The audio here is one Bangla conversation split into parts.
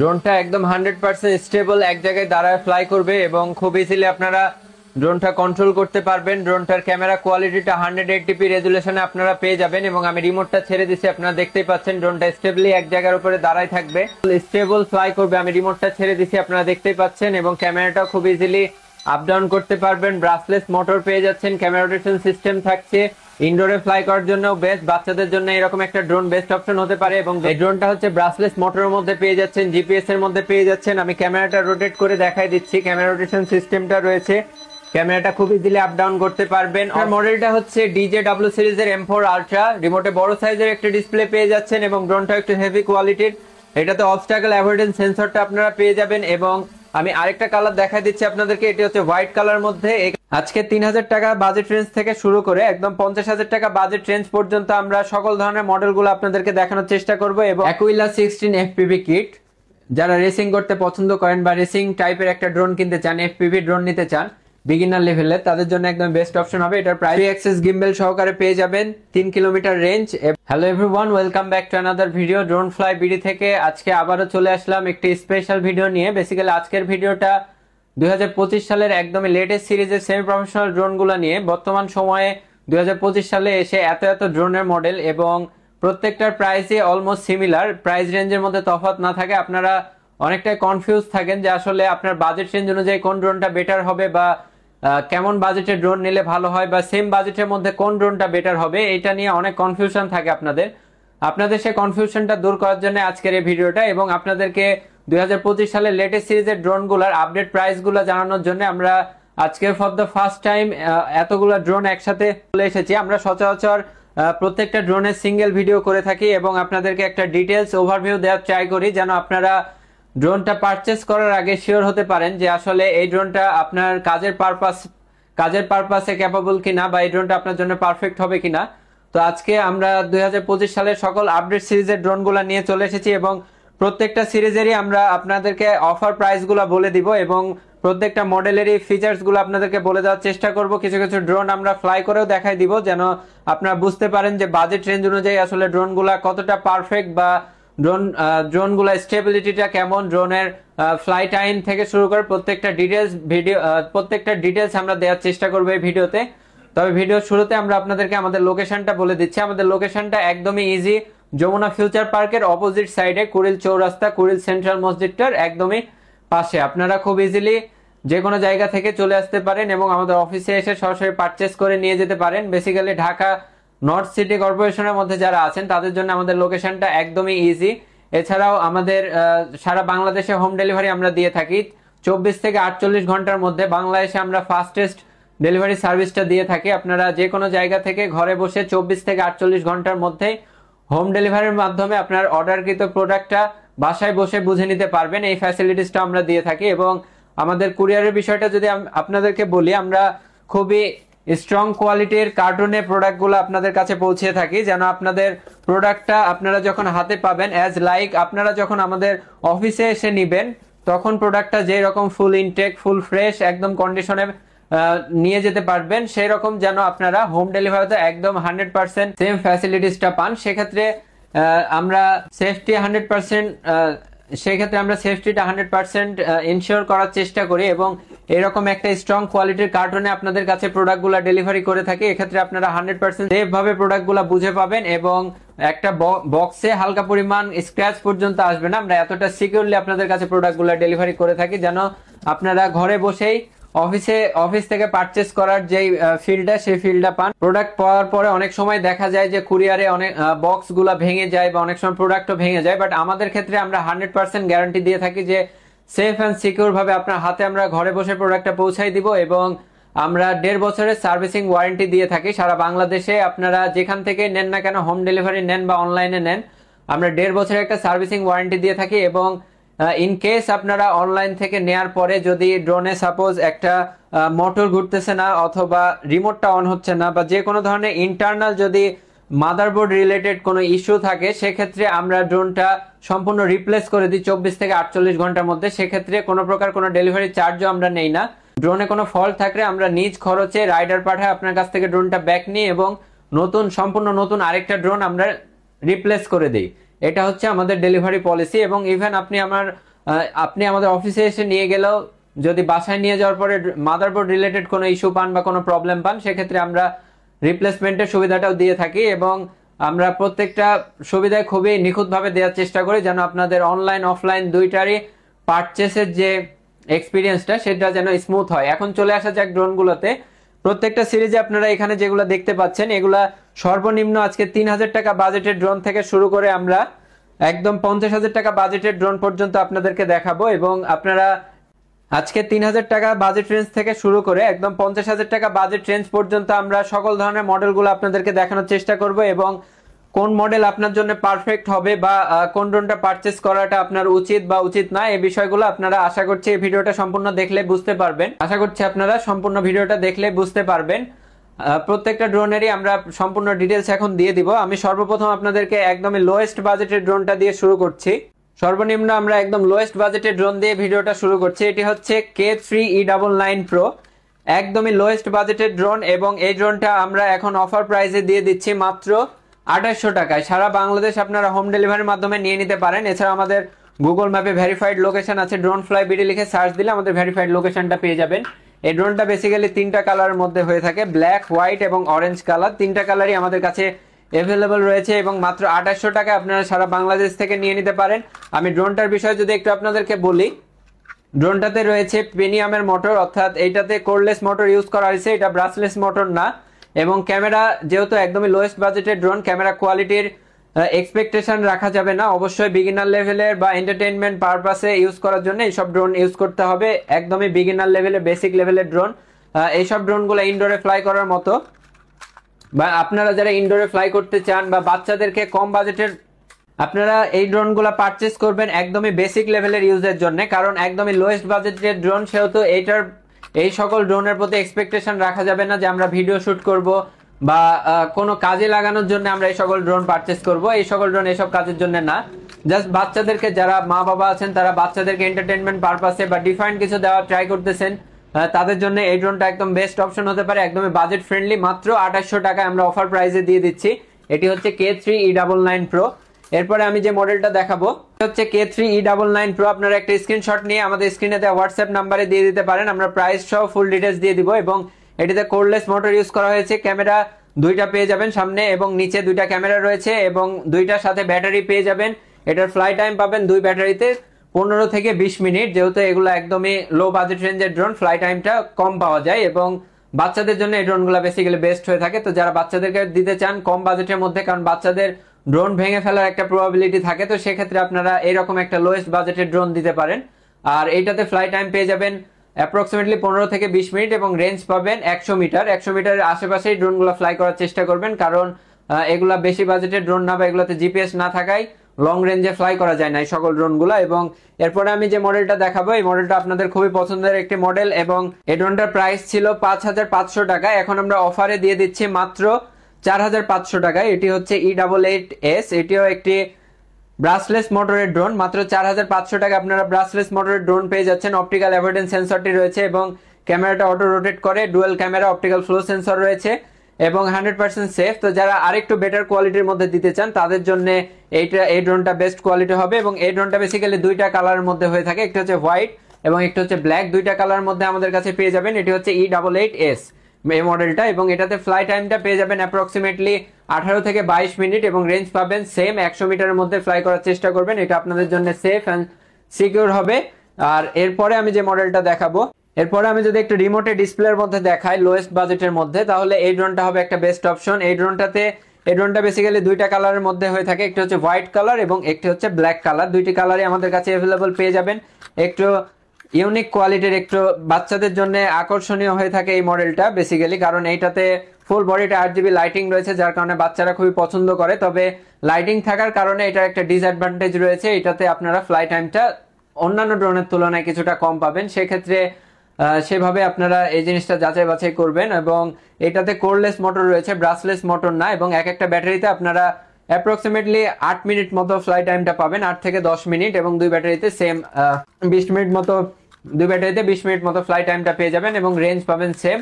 ড্রোনটা একদম 100% স্টেবল এক জায়গায় দাঁড়ায় ফ্লাই করবে এবং খুব ইজিলি আপনারা ড্রোনটা কন্ট্রোল করতে পারবেন। ড্রোনটার ক্যামেরা কোয়ালিটিটা 180p রেজুলেশনে আপনারা পেয়ে যাবেন এবং আমি রিমোটটা ছেড়ে দিচ্ছি, আপনারা দেখতেই পাচ্ছেন ড্রোনটা স্টেবলি এক জায়গার উপরে দাঁড়ায় থাকবে, স্টেবল ফ্লাই করবে। আমি রিমোটটা ছেড়ে দিচ্ছি, আপনারা দেখতেই পাচ্ছেন এবং ক্যামেরাটা খুব ইজিলি আপ ডাউন করতে পারবেন। ব্রাসলেস মোটর পেয়ে যাচ্ছেন, ক্যামেরা রোটেশন সিস্টেম থাকছে। ইনডোরে ফ্লাই করার জন্য বেস্ট, বাচ্চাদের জন্য এরকম একটা ড্রোন বেস্ট অপশন হতে পারে। এবং এই ড্রোনটা হচ্ছে ব্রাসলেস মোটরের মধ্যে পেয়ে যাচ্ছেন, জিপিএস এর মধ্যে পেয়ে যাচ্ছেন। আমি ক্যামেরাটা রোটেট করে দেখাই দিচ্ছি, ক্যামেরা রোটেশন সিস্টেমটা রয়েছে, ক্যামেরাটা খুব ইজিলি আপ ডাউন করতে পারবেন। আর মডেলটা হচ্ছে DJW সিরিজের M4 আলট্রা। রিমোটে বড় সাইজের একটা ডিসপ্লে পেয়ে যাচ্ছেন এবং ড্রোনটা একটু হেভি কোয়ালিটির। এটাতে অবস্টাকল অ্যাভয়েডেন্স সেন্সরটা আপনারা পেয়ে যাবেন। এবং আমি আরেকটা কালার দেখাই দিচ্ছি আপনাদেরকে, এটি হচ্ছে হোয়াইট কালার মধ্যে। আজকে 3000 টাকা বাজেট রেঞ্জ থেকে শুরু করে একদম 50,000 টাকা বাজেট রেঞ্জ পর্যন্ত আমরা সকল ধরনের মডেলগুলো আপনাদেরকে দেখানোর চেষ্টা করব। এবং অ্যাকুইলা 16 FPV কিট, যারা রেসিং করতে পছন্দ করেন বা রেসিং টাইপের একটা ড্রোন কিনতে চান, FPV ড্রোন নিতে চান বিগিনার লেভেলে, তাদের জন্য একদম বেস্ট অপশন হবে। এটার প্রাইস 3 অ্যাক্সেস গিম্বেল সহকারে পেয়ে যাবেন, 3 kilometre range. Hello everyone, welcome back to another video drone fly BD থেকে। আজকে আবারও চলে আসলাম একটি স্পেশাল ভিডিও নিয়ে। বেসিক্যালি আজকের ভিডিওটা 2025 সালের একদমই লেটেস্ট সিরিজের সেমি প্রফেশনাল ড্রোনগুলো নিয়ে। বর্তমান সময়ে 2025 সালে এসে এত ড্রোনের মডেল এবং প্রত্যেকটার প্রাইসই অলমোস্ট সিমিলার, প্রাইস রেঞ্জের মধ্যে তফাৎ না থাকে। আপনারা অনেকটাই কনফিউজ থাকেন যে আসলে আপনার বাজেট রেঞ্জ অনুযায়ী কোন ড্রোনটা বেটার হবে বা কেমন বাজেটের ড্রোন নিলে ভালো হয় বা সেম বাজেটের মধ্যে কোন ড্রোনটা বেটার হবে, এটা নিয়ে অনেক কনফিউশন থাকে আপনাদের সেই কনফিউশনটা দূর করার জন্য আজকের এই ভিডিওটা। এবং আপনাদেরকে 2025 সালের লেটেস্ট সিরিজের ড্রোনগুলোর আপডেট প্রাইসগুলো জানানোর জন্য আমরা আজকে ফর দ্য ফার্স্ট টাইম এতগুলো ড্রোন একসাথে চলে এসেছি। আমরা সচরাচর প্রত্যেকটা ড্রোনের সিঙ্গেল ভিডিও করে থাকি এবং আপনাদেরকে একটা ডিটেলস ওভারভিউ দেওয়ার ট্রাই করি, যেন আপনারা ড্রোনটা পারচেস করার আগে শিওর হতে পারেন যে আসলে এই ড্রোনটা আপনার কাজের পারপাসে ক্যাপাবল কিনা বা এই ড্রোনটা আপনার জন্য পারফেক্ট হবে কিনা। তো আজকে আমরা 2025 সালের সকল আপডেট সিরিজের ড্রোনগুলো নিয়ে চলে এসেছি এবং প্রত্যেকটা সিরিজেরই আমরা আপনাদেরকে অফার প্রাইসগুলো বলে দিব এবং প্রত্যেকটা মডেলেরই ফিচার্সগুলো আপনাদেরকে বলে দেওয়ার চেষ্টা করব। কিছু কিছু ড্রোন আমরা ফ্লাই করেও দেখাই দিব, যেন আপনারা বুঝতে পারেন যে বাজেট রেঞ্জ অনুযায়ী আসলে ড্রোনগুলো কতটা পারফেক্ট বা ড্রোনগুলো স্টেবিলিটিটা কেমন, ড্রোনের ফ্লাই টাইম থেকে শুরু করে প্রত্যেকটা ডিটেলস আমরা দেওয়ার চেষ্টা করবো এই ভিডিওতে। তবে ভিডিওর শুরুতে আমরা আপনাদেরকে আমাদের লোকেশনটা বলে দিচ্ছি। আমাদের লোকেশনটা একদমই ইজি, যমুনা ফিউচার পার্কের অপোজিট সাইডে কুড়িল চৌরাস্তা, কুড়িল সেন্ট্রাল মসজিদটার একদমই পাশে। আপনারা খুব ইজিলি যে কোনো জায়গা থেকে চলে আসতে পারেন এবং আমাদের অফিসে এসে সরাসরি পারচেস করে নিয়ে যেতে পারেন। বেসিক্যালি ঢাকা নর্থ সিটি কর্পোরেশনের মধ্যে যারা আছেন তাদের জন্য আমাদের লোকেশনটা একদমই ইজি। এছাড়াও আমাদের সারা বাংলাদেশে হোম ডেলিভারি আমরা দিয়ে থাকি 24 থেকে 48 ঘন্টার মধ্যে। বাংলাদেশে আমরা ফাস্টেস্ট ডেলিভারি সার্ভিসটা দিয়ে থাকি। আপনারা যে কোনো জায়গা থেকে ঘরে বসে 24 থেকে 48 ঘন্টার মধ্যে হোম ডেলিভারির মাধ্যমে আপনার অর্ডারকৃত প্রোডাক্টটা বাসায় বসে বুঝে নিতে পারবেন। এই ফ্যাসিলিটিসটা আমরা দিয়ে থাকি। এবং আমাদের কুরিয়ারের বিষয়টা যদি আপনাদেরকে বলি, আমরা খুবই স্ট্রং কোয়ালিটির কার্টুনে প্রোডাক্টগুলো আপনাদের কাছে পৌঁছে থাকি, যেন আপনাদের প্রোডাক্টটা আপনারা যখন হাতে পাবেন অ্যাজ লাইক আপনারা যখন আমাদের অফিসে এসে নেবেন তখন প্রোডাক্টটা যেই রকম ফুল ইনটেক, ফুল ফ্রেশ, একদম কন্ডিশনে নিয়ে যেতে পারবেন, সেই রকম যেন আপনারা হোম ডেলিভারিতে একদম 100% সেম ফ্যাসিলিটিসটা পান। সেক্ষেত্রে আমরা সেফটিটা 100% ইনশিওর করার চেষ্টা করি এবং এরকম একটা স্ট্রং কোয়ালিটির কার্টুনে আপনাদের কাছে প্রোডাক্টগুলো ডেলিভারি করে থাকি। এক্ষেত্রে আপনারা 100% সেফ ভাবে প্রোডাক্টগুলো বুঝে পাবেন এবং একটা বক্সে হালকা পরিমাণ স্ক্র্যাচ পর্যন্ত আসবে না। আমরা এতটা সিকিউরলি আপনাদের কাছে প্রোডাক্টগুলো ডেলিভারি করে থাকি যেন আপনারা ঘরে বসেই অফিস থেকে পারচেস করার যেই ফিল্ডটা, সেই ফিল্ডটা পান। প্রোডাক্ট পাওয়ার পরে অনেক সময় দেখা যায় যে কুরিয়ারে অনেক বক্সগুলো ভেঙে যায় বা অনেক সময় প্রোডাক্টও ভেঙে যায়, বাট আমাদের ক্ষেত্রে আমরা 100% গ্যারান্টি দিয়ে থাকি যে সেফ অ্যান্ড সিকিউর ভাবে আপনার হাতে আমরা ঘরে বসে প্রোডাক্টটা পৌঁছাই দিব। এবং আমরা 1.5 বছরের সার্ভিসিং ওয়ারেন্টি দিয়ে থাকি সারা বাংলাদেশে। আপনারা যেখান থেকে নেন না কেন, হোম ডেলিভারি নেন বা অনলাইনে নেন, আমরা 1.5 বছরের একটা সার্ভিসিং ওয়ারেন্টি দিয়ে থাকি। এবং ইন কেস আপনারা অনলাইন থেকে নেয়ার পরে যদি ড্রোনে সাপোজ একটা মোটর ঘুরতেছে না অথবা রিমোটটা অন হচ্ছে না বা যে কোনো ধরনের ইন্টারনাল যদি মাদারবোর্ড রিলেটেড কোনো ইস্যু থাকে, সেক্ষেত্রে আমরা ড্রোনটা সম্পূর্ণ রিপ্লেস করে দিই 24 থেকে 48 ঘন্টার মধ্যে। সেক্ষেত্রে কোনো প্রকার কোনো ডেলিভারি চার্জও আমরা নেই না। ড্রোনে কোনো ফল্ট থাকলে আমরা নিজ খরচে রাইডার পাঠায় আপনার কাছ থেকে ড্রোনটা ব্যাক নিই এবং সম্পূর্ণ নতুন আরেকটা ড্রোন আমরা রিপ্লেস করে দিই। এটা হচ্ছে আমাদের ডেলিভারি পলিসি। এবং ইভেন আপনি আপনি আমাদের অফিসে এসে নিয়ে গেলেও যদি বাসায় নিয়ে যাওয়ার পরে মাদারবোর্ড রিলেটেড কোনো ইস্যু পান বা কোনো প্রবলেম পান, সেক্ষেত্রে আমরা রিপ্লেসমেন্টের সুবিধাটাও দিয়ে থাকি এবং আমরা প্রত্যেকটা সুবিধায় খুবই নিখুঁতভাবে দেওয়ার চেষ্টা করি, যেন আপনাদের অনলাইন অফলাইন দুইটারই পারচেসের যে এক্সপিরিয়েন্সটা সেটা যেন স্মুথ হয়। এখন চলে আসা যাক ড্রোনগুলোতে। প্রত্যেকটা সিরিজে আপনারা এখানে যেগুলো দেখতে পাচ্ছেন এগুলা সর্বনিম্ন আজকে 3000 টাকা বাজেটের ড্রোন থেকে শুরু করে আমরা একদম 50,000 টাকা বাজেটের ড্রোন পর্যন্ত আপনাদেরকে দেখাবো। এবং আপনারা আজকে 3000 টাকা বাজেট রেঞ্জ থেকে শুরু করে একদম 50,000 টাকা বাজেট রেঞ্জ পর্যন্ত আমরা সকল ধরনের মডেলগুলো আপনাদেরকে দেখানোর চেষ্টা করব এবং কোন মডেল আপনার জন্য পারফেক্ট হবে বা কোন ড্রোনটা পারচেস করাটা আপনার উচিত বা উচিত না, এই বিষয়গুলো আপনারা আশা করছি এই ভিডিওটা সম্পূর্ণ দেখলে বুঝতে পারবেন। আশা করছি আপনারা সম্পূর্ণ ভিডিওটা দেখলে বুঝতে পারবেন। প্রত্যেকটা ড্রোনেরই আমরা সম্পূর্ণ ডিটেলস এখন দিয়ে দিব। আমি সর্বপ্রথম আপনাদেরকে একদমই লোয়েস্ট বাজেটের ড্রোনটা দিয়ে শুরু করছি। সর্বনিম্ন আমরা একদম লোয়েস্ট বাজেটের ড্রোন দিয়ে ভিডিওটা শুরু করছি। এটি হচ্ছে K3E99 Pro, একদমই লোয়েস্ট বাজেটের ড্রোন এবং এই ড্রোনটা আমরা এখন অফার প্রাইসে দিয়ে দিচ্ছি মাত্র 2800 টাকায়। সারা বাংলাদেশ আপনারা হোম ডেলিভারির মাধ্যমে নিয়ে নিতে পারেন। এছাড়া আমাদের গুগল ম্যাপে ভেরিফাইড লোকেশন আছে, ড্রোন ফ্লাই বিডি লিখে সার্চ দিলে আমাদের ভেরিফাইড লোকেশনটা পেয়ে যাবেন। এই ড্রোনটা বেসিক্যালি তিনটা কালারের মধ্যে হয়ে থাকে, ব্ল্যাক, হোয়াইট এবং অরেঞ্জ কালার। তিনটা কালারই আমাদের কাছে অ্যাভেলেবল রয়েছে এবং মাত্র 2800 টাকায় আপনারা সারা বাংলাদেশ থেকে নিয়ে নিতে পারেন। আমি ড্রোনটার বিষয়ে যদি একটু আপনাদেরকে বলি, ড্রোনটাতে রয়েছে প্রিমিয়ামের মোটর, অর্থাৎ এইটাতে কোরলেস মোটর ইউজ করা হয়েছে, এটা ব্রাশলেস মোটর না। এবং ক্যামেরা যেহেতু একদমই লোয়েস্ট বাজেটের ড্রোন, ক্যামেরা কোয়ালিটির এক্সপেকটেশন রাখা যাবে না। অবশ্যই বিগিনার লেভেলের বা এন্টারটেইনমেন্ট পারপাসে ইউজ করার জন্য এইসব ড্রোন ইউজ করতে হবে। একদমই বিগিনার লেভেলের, বেসিক লেভেলের ড্রোন। এইসব ড্রোনগুলো ইনডোরে ফ্লাই করার মতো, বা আপনারা যারা ইনডোরে ফ্লাই করতে চান বা বাচ্চাদেরকে কম বাজেটের, আপনারা এই ড্রোনগুলো পারচেস করবেন একদমই বেসিক লেভেলের ইউজের জন্য। কারণ একদমই লোয়েস্ট বাজেটের ড্রোন, সেহেতু এই সকল ড্রোনের প্রতি এক্সপেকটেশন রাখা যাবে না যে আমরা ভিডিও শুট করব বা কোনো কাজে লাগানোর জন্য আমরা এই সকল ড্রোন পারচেস করব। এই সকল ড্রোন এসব কাজের জন্য না, জাস্ট বাচ্চাদেরকে, যারা মা বাবা আছেন তারা বাচ্চাদেরকে এন্টারটেইনমেন্ট পারপাসে বা ডিফারেন্ট কিছু দেওয়া ট্রাই করতেছেন, তাদের জন্য এই ড্রোনটা একদম বেস্ট অপশন হতে পারে। একদমই বাজেট ফ্রেন্ডলি, মাত্র 2800 টাকায় আমরা অফার প্রাইসে দিয়ে দিচ্ছি। এটি হচ্ছে K3E99 Pro। এরপরে আমি যে মডেলটা দেখাবো হচ্ছে K3E99 Pro। আপনারা একটা স্ক্রিনশট নিয়ে আমাদের স্ক্রিনে দেওয়া হোয়াটসঅ্যাপ নাম্বারে দিয়ে দিতে পারেন, আমরা প্রাইস সহ ফুল ডিটেলস দিয়ে দিব। এবং এটিতে কোরলেস মোটর ইউজ করা হয়েছে, ক্যামেরা দুইটা পেয়ে যাবেন, সামনে এবং নিচে দুইটা ক্যামেরা রয়েছে এবং দুইটার সাথে ব্যাটারি পেয়ে যাবেন। এটার ফ্লাই টাইম পাবেন দুই ব্যাটারিতে 15 থেকে 20 মিনিট। যেহেতু এগুলো একদমই লো বাজেট রেঞ্জের ড্রোন, ফ্লাই টাইমটা কম পাওয়া যায় এবং বাচ্চাদের জন্য এই ড্রোনগুলো বেসিক্যালি বেস্ট হয়ে থাকে। তো যারা বাচ্চাদেরকে দিতে চান কম বাজেটের মধ্যে, কারণ বাচ্চাদের ড্রোন ভেঙে ফেলার একটা প্রবাবিলিটি থাকে, তো সেক্ষেত্রে আপনারা এরকম একটা লোয়েস্ট বাজেটের ড্রোন দিতে পারেন। আর এইটাতে ফ্লাই টাইম পেয়ে যাবেন অ্যাপ্রক্সিমেটলি 15 থেকে 20 মিনিট এবং রেঞ্জ পাবেন 100 মিটার। 100 মিটারের আশেপাশেই ড্রোনগুলো ফ্লাই করার চেষ্টা করবেন, কারণ এগুলা বেশি বাজেটের ড্রোন না বা এগুলোতে জিপিএস না থাকায় লং রেঞ্জে ফ্লাই করা যায় না এই সকল ড্রোনগুলো। এবং এরপরে আমি যে মডেলটা দেখাবো, এই মডেলটা আপনাদের খুবই পছন্দের একটি মডেল এবং এই ড্রোনটার প্রাইস ছিল 5500 টাকা। এখন আমরা অফারে দিয়ে দিচ্ছি মাত্র 4500 টাকায়। এটি হচ্ছে E88S, এটিও একটি ব্রাশলেস মোটরের ড্রোন। মাত্র 4500 টাকা আপনারা ব্রাশলেস মোটরের ড্রোন পেয়ে যাচ্ছেন। অপটিক্যাল অ্যাভয়েডেন্স সেন্সরটি রয়েছে এবং ক্যামেরাটা অটো রোটেট করে, dual camera, optical flow sensor রয়েছে এবং 100% সেফ। তো যারা আরেকটু বেটার কোয়ালিটির মধ্যে দিতে চান তাদের জন্য এই ড্রোনটা বেস্ট কোয়ালিটি হবে। এবং এই ড্রোনটা বেসিক্যালি দুইটা কালারের মধ্যে হয়ে থাকে, একটা হচ্ছে হোয়াইট এবং একটা হচ্ছে ব্ল্যাক। দুইটা কালারের মধ্যে আমাদের কাছে পেয়ে যাবেন। এটি হচ্ছে E88S এই মডেলটা এবং এটাতে ফ্লাই টাইমটা পেয়ে যাবেন অ্যাপ্রক্সিমেটলি 18 থেকে 22 মিনিট এবং রেঞ্জ পাবেন সেম 100 মিটারের মধ্যে ফ্লাই করার চেষ্টা করবেন। এটা আপনাদের জন্য সেফ অ্যান্ড সিকিউর হবে। আর এরপরে আমি যে মডেলটা দেখাবো, এরপরে আমি যদি একটু রিমোটে ডিসপ্লের মধ্যে দেখাই লোয়েস্ট বাজেটের মধ্যে, তাহলে এই ড্রোনটা হবে একটা বেস্ট অপশন। এই ড্রোনটা বেসিক্যালি দুইটা কালারের মধ্যে হয়ে থাকে, একটি হচ্ছে হোয়াইট কালার এবং একটি হচ্ছে ব্ল্যাক কালার। দুইটি কালারই আমাদের কাছে অ্যাভেলেবল পেয়ে যাবেন। একটু ইউনিক কোয়ালিটির, একটু বাচ্চাদের জন্য আকর্ষণীয় হয়ে থাকে এই মডেলটা বেসিক্যালি, কারণ এইটাতে ফুল বডিতে 8GB লাইটিং রয়েছে, যার কারণে বাচ্চারা খুবই পছন্দ করে। তবে লাইটিং থাকার কারণে এটার একটা ডিসঅ্যাডভান্টেজ রয়েছে, এটাতে আপনারা ফ্লাই টাইমটা অন্যান্য ড্রোনের তুলনায় কিছুটা কম পাবেন। সেক্ষেত্রে সেভাবে আপনারা এই জিনিসটা যাচাই বাছাই করবেন। এবং এটাতে কোরলেস মোটর রয়েছে, ব্রাশলেস মোটর না। এবং এক একটা ব্যাটারিতে আপনারা অ্যাপ্রক্সিমেটলি 8 মিনিট মতো ফ্লাই টাইমটা পাবেন, 8 থেকে 10 মিনিট এবং দুই ব্যাটারিতে সেম 20 মিনিট মতো, দুই ব্যাটারিতে 20 মিনিট মতো ফ্লাই টাইমটা পেয়ে যাবেন এবং রেঞ্জ পাবেন সেম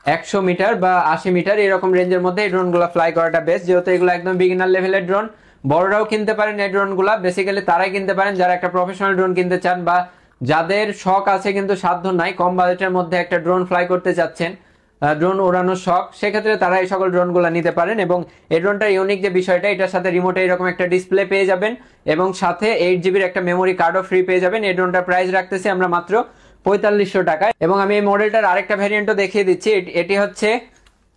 100 মিটার বা 80 মিটার এরকম রেঞ্জের মধ্যে এই ড্রোনগুলো ফ্লাই করাটা বেস্ট। যেহেতু এগুলো একদম বিগিনার লেভেলের ড্রোন, বড়রাও কিনতে পারেন এই ড্রোনগুলা। বেসিক্যালি তারাই কিনতে পারেন যারা একটা প্রফেশনাল ড্রোন কিনতে চান বা যাদের শখ আছে কিন্তু সাধ্য নাই, কম বাজেটের মধ্যে একটা ড্রোন ফ্লাই করতে চাচ্ছেন, ড্রোন ওড়ানোর শখ, সেক্ষেত্রে তারা এই সকল ড্রোনগুলো নিতে পারেন। এবং এই ড্রোনটার ইউনিক যে বিষয়টা, এটার সাথে রিমোটে এরকম একটা ডিসপ্লে পেয়ে যাবেন এবং সাথে 8 GB একটা মেমোরি কার্ডও ফ্রি পেয়ে যাবেন। এই ড্রোনটার প্রাইস রাখতেছি আমরা মাত্র 4500 টাকায়। এবং আমি এই মডেলটার আরেকটা ভ্যারিয়েন্টও দেখিয়ে দিচ্ছি। এটি হচ্ছে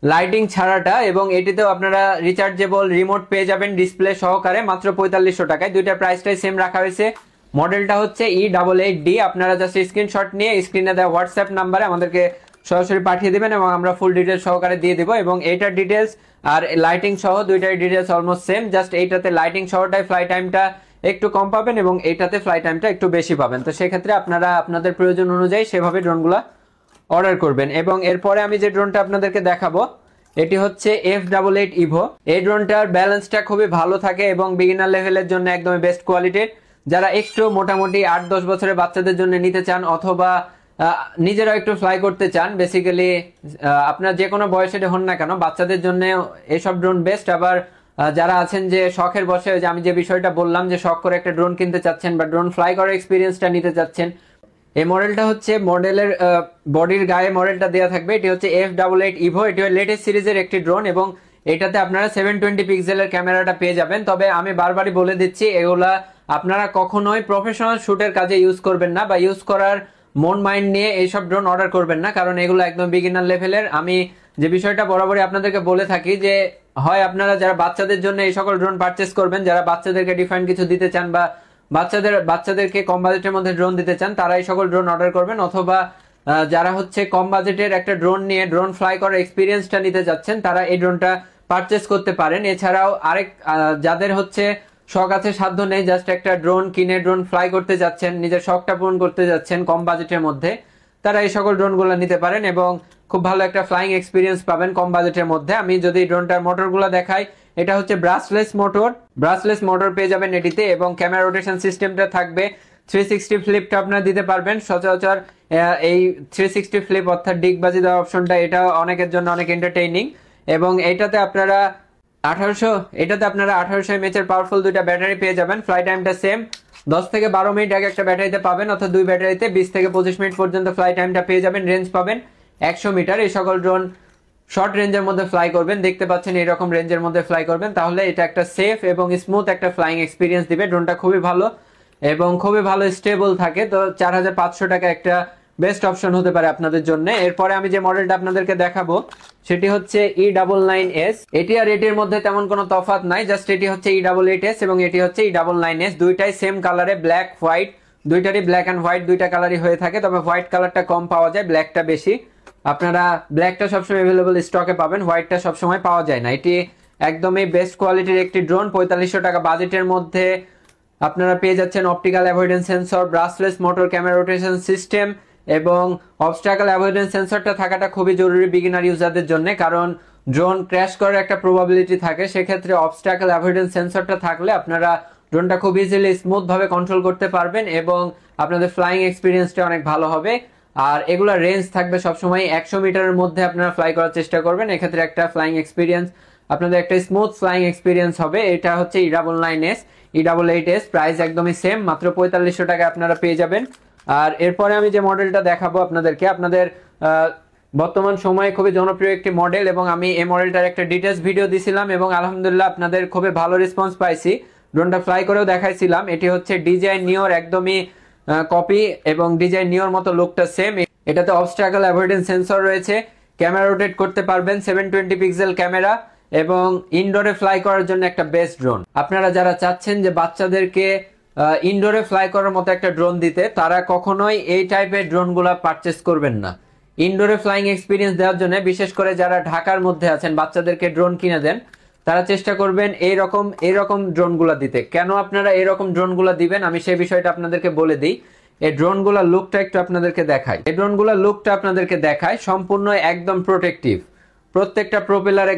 লাইটিং ছাড়াটা এবং এটিতেও আপনারা রিচার্জেবল রিমোট পেয়ে যাবেন ডিসপ্লে সহকারে মাত্র 4500 টাকায়। দুইটার প্রাইসটাই সেম রাখা হয়েছে। মডেলটা হচ্ছে E88D। আপনারা জাস্ট স্ক্রিনশট নিয়ে স্ক্রিনে দেওয়া হোয়াটসঅ্যাপ নাম্বারে আমাদেরকে সরাসরি পাঠিয়ে দিবেন এবং আমরা ফুল ডিটেলস সহকারে দিয়ে দিব। এবং এইটার ডিটেলস আর লাইটিং সহ দুইটার ডিটেলস অলমোস্ট সেম, জাস্ট এইটাতে লাইটিং সহটাই ফ্লাই টাইমটা একটু কম পাবেন এবং এইটাতে ফ্লাই টাইমটা একটু বেশি পাবেন। তো সেক্ষেত্রে আপনারা আপনাদের প্রয়োজন অনুযায়ী সেভাবে ড্রোনগুলো অর্ডার করবেন। এবং এরপরে আমি যে ড্রোনটা আপনাদেরকে দেখাবো এটি হচ্ছে F88 ইভো। এই ড্রোনটার ব্যালেন্সটা খুবই ভালো থাকে এবং বিগিনার লেভেলের জন্য একদমই বেস্ট কোয়ালিটির। যারা একটু মোটামুটি 8-10 বছরের বাচ্চাদের জন্য নিতে চান অথবা নিজেরা একটু ফ্লাই করতে চান, বেসিক্যালি আপনার যে কোনো বয়সের হন না কেন বাচ্চাদের জন্য এইসব ড্রোন বেস্ট। আবার যারা আছেন যে শখের বসে, যে আমি যে বিষয়টা বললাম যে শখ করে একটা ড্রোন কিনতে চাচ্ছেন বা ড্রোন ফ্লাই করার এক্সপিরিয়েন্সটা নিতে চাচ্ছেন, এই মডেলটা হচ্ছে মডেলের বডির গায়ে মডেলটা দেওয়া থাকবে। এটি হচ্ছে F88 ইভো। এটি লেটেস্ট সিরিজের একটি ড্রোন এবং এটাতে আপনারা 720 পিক্সেলের ক্যামেরাটা পেয়ে যাবেন। তবে আমি বারবারই বলে দিচ্ছি এগুলা আপনারা কখনোই প্রফেশনাল শুটের কাজে ইউজ করবেন না বা ইউজ করার মন মাইন্ড নিয়ে এইসব ড্রোন অর্ডার করবেন না, কারণ এগুলো একদম বিগিনার লেভেলের। আমি যে বিষয়টা বরাবরই আপনাদেরকে বলে থাকি যে হয় আপনারা যারা বাচ্চাদের জন্য এই সকল ড্রোন পারচেস করবেন, যারা বাচ্চাদেরকে ডিফারেন্ট কিছু দিতে চান বা বাচ্চাদেরকে কম বাজেটের মধ্যে ড্রোন দিতে চান তারা এই সকল ড্রোন অর্ডার করবেন, অথবা যারা হচ্ছে কম বাজেটের একটা ড্রোন নিয়ে ড্রোন ফ্লাই করার এক্সপিরিয়েন্সটা নিতে যাচ্ছেন তারা এই ড্রোনটা পারচেস করতে পারেন। এছাড়াও আরেক যাদের হচ্ছে শখ আছে সাধ্য নেই, জাস্ট একটা ড্রোন কিনে ড্রোন ফ্লাই করতে যাচ্ছেন, নিজের শখটা পূরণ করতে যাচ্ছেন কম বাজেটের মধ্যে, তারা এই সকল ড্রোনগুলো নিতে পারেন এবং খুব ভালো একটা ফ্লাইং এক্সপিরিয়েন্স পাবেন কম বাজেটের মধ্যে। আমি যদি ড্রোনটার মোটরগুলো দেখাই, এটা হচ্ছে ব্রাশলেস মোটর পেয়ে যাবেন এটিতে এবং ক্যামেরা রোটেশন সিস্টেমটা থাকবে 360 ফ্লিপটা আপনারা দিতে পারবেন। সচরাচর এই 360 ফ্লিপ অর্থাৎ ডিগবাজি দেওয়ার অপশনটা এটা অনেকের জন্য অনেক এন্টারটেইনিং। এবং এটাতে আপনারা 1800 mAh এর পাওয়ারফুল দুইটা ব্যাটারি পেয়ে যাবেন। ফ্লাই টাইমটা সেম, 10 থেকে 12 মিনিট আগে একটা ব্যাটারিতে পাবেন, অর্থাৎ দুই ব্যাটারিতে 20 থেকে 25 মিনিট পর্যন্ত ফ্লাই টাইমটা পেয়ে যাবেন। রেঞ্জ পাবেন 100 মিটার। এই সকল ড্রোন শর্ট রেঞ্জের মধ্যে ফ্লাই করবেন, দেখতে পাচ্ছেন এরকম রেঞ্জের মধ্যে ফ্লাই করবেন, তাহলে এটা একটা সেফ এবং স্মুথ একটা ফ্লাইং এক্সপিরিয়েন্স দিবে। ড্রোনটা খুবই ভালো এবং খুবই ভালো স্টেবল থাকে। তো 4500 টাকা একটা বেস্ট অপশন হতে পারে আপনাদের জন্য। এরপরে আমি যে মডেলটা আপনাদেরকে দেখাবো সেটি হচ্ছে E99S। এটি আর এটির মধ্যে তেমন কোনো তফাৎ নাই, জাস্ট এটি হচ্ছে E88S এবং এটি হচ্ছে E99S। দুইটাই সেম কালারে, ব্ল্যাক হোয়াইট, দুইটারই ব্ল্যাক অ্যান্ড হোয়াইট দুইটা কালারই হয়ে থাকে, তবে হোয়াইট কালারটা কম পাওয়া যায়, ব্ল্যাকটা বেশি। আপনারা ব্ল্যাকটা সবসময় অ্যাভেলেবল স্টকে পাবেন, হোয়াইটটা সবসময় পাওয়া যায় না। এটি একদমই বেস্ট কোয়ালিটির একটি ড্রোন। 4500 টাকা বাজেটের মধ্যে আপনারা পেয়ে যাচ্ছেন optical avoidance sensor, brushless motor, camera rotation system এবং অবস্ট্যাকল অ্যাভয়েডেন্স সেন্সরটা থাকাটা খুবই জরুরি বিগিনার ইউজারদের জন্য, কারণ ড্রোন ক্র্যাশ করার একটা প্রবাবিলিটি থাকে। সেক্ষেত্রে অবস্ট্যাকল অ্যাভয়েডেন্স সেন্সরটা থাকলে আপনারা ড্রোনটা খুব ইজিলি স্মুথ ভাবে কন্ট্রোল করতে পারবেন এবং আপনাদের ফ্লাইং এক্সপিরিয়েন্সটা অনেক ভালো হবে। আর এগুলা রেঞ্জ থাকবে সবসময় 100 মিটারের মধ্যে আপনারা ফ্লাই করার চেষ্টা করবেন। এক্ষেত্রে একটা ফ্লাইং এক্সপিরিয়েন্স আপনাদের একটা স্মুথ ফ্লাইং এক্সপিরিয়েন্স হবে। এটা হচ্ছে E99S, E88S, প্রাইস একদমই সেম, মাত্র 4500 টাকা আপনারা পেয়ে যাবেন। আর এরপরে আমি যে মডেলটা দেখাবো আপনাদেরকে, আপনাদের বর্তমান সময়ে খুবই জনপ্রিয় একটি মডেল এবং আমি এই মডেলটার একটা ডিটেলস ভিডিও দিছিলাম এবং আলহামদুলিল্লাহ আপনাদের খুবই ভালো রেসপন্স পাইছি, ড্রোনটা ফ্লাই করেও দেখাইছিলাম। এটি হচ্ছে ডিজাইন নিওর একদমই কপি এবং ডিজাইন নিওর মতো লুকটা সেম। এটাতে অবস্ট্যাকল অ্যাভয়েডেন্স সেন্সর রয়েছে, ক্যামেরা রোটেট করতে পারবেন, 720 পিক্সেল ক্যামেরা এবং ইনডোরে ফ্লাই করার জন্য একটা বেস্ট ড্রোন। আপনারা যারা চাচ্ছেন যে বাচ্চাদেরকে ইনডোরে ফ্লাই করার মতো একটা ড্রোন দিতে, তারা কখনোই এই টাইপের ড্রোনগুলো পারচেস করবেন না। ইনডোরে ফ্লাইং এক্সপিরিয়েন্স দেওয়ার জন্য, বিশেষ করে যারা ঢাকার মধ্যে আছেন বাচ্চাদেরকে ড্রোন কিনে দেন, তারা চেষ্টা করবেন এইরকম ড্রোনগুলো দিতে। কেন আপনারা এরকম ড্রোনগুলো দিবেন আমি সেই বিষয়টা আপনাদেরকে বলে দিই। এই ড্রোনগুলোর লুকটা একটু আপনাদেরকে দেখাই। সম্পূর্ণ একদম প্রোটেক্টিভ, প্রত্যেকটা প্রোপেলারে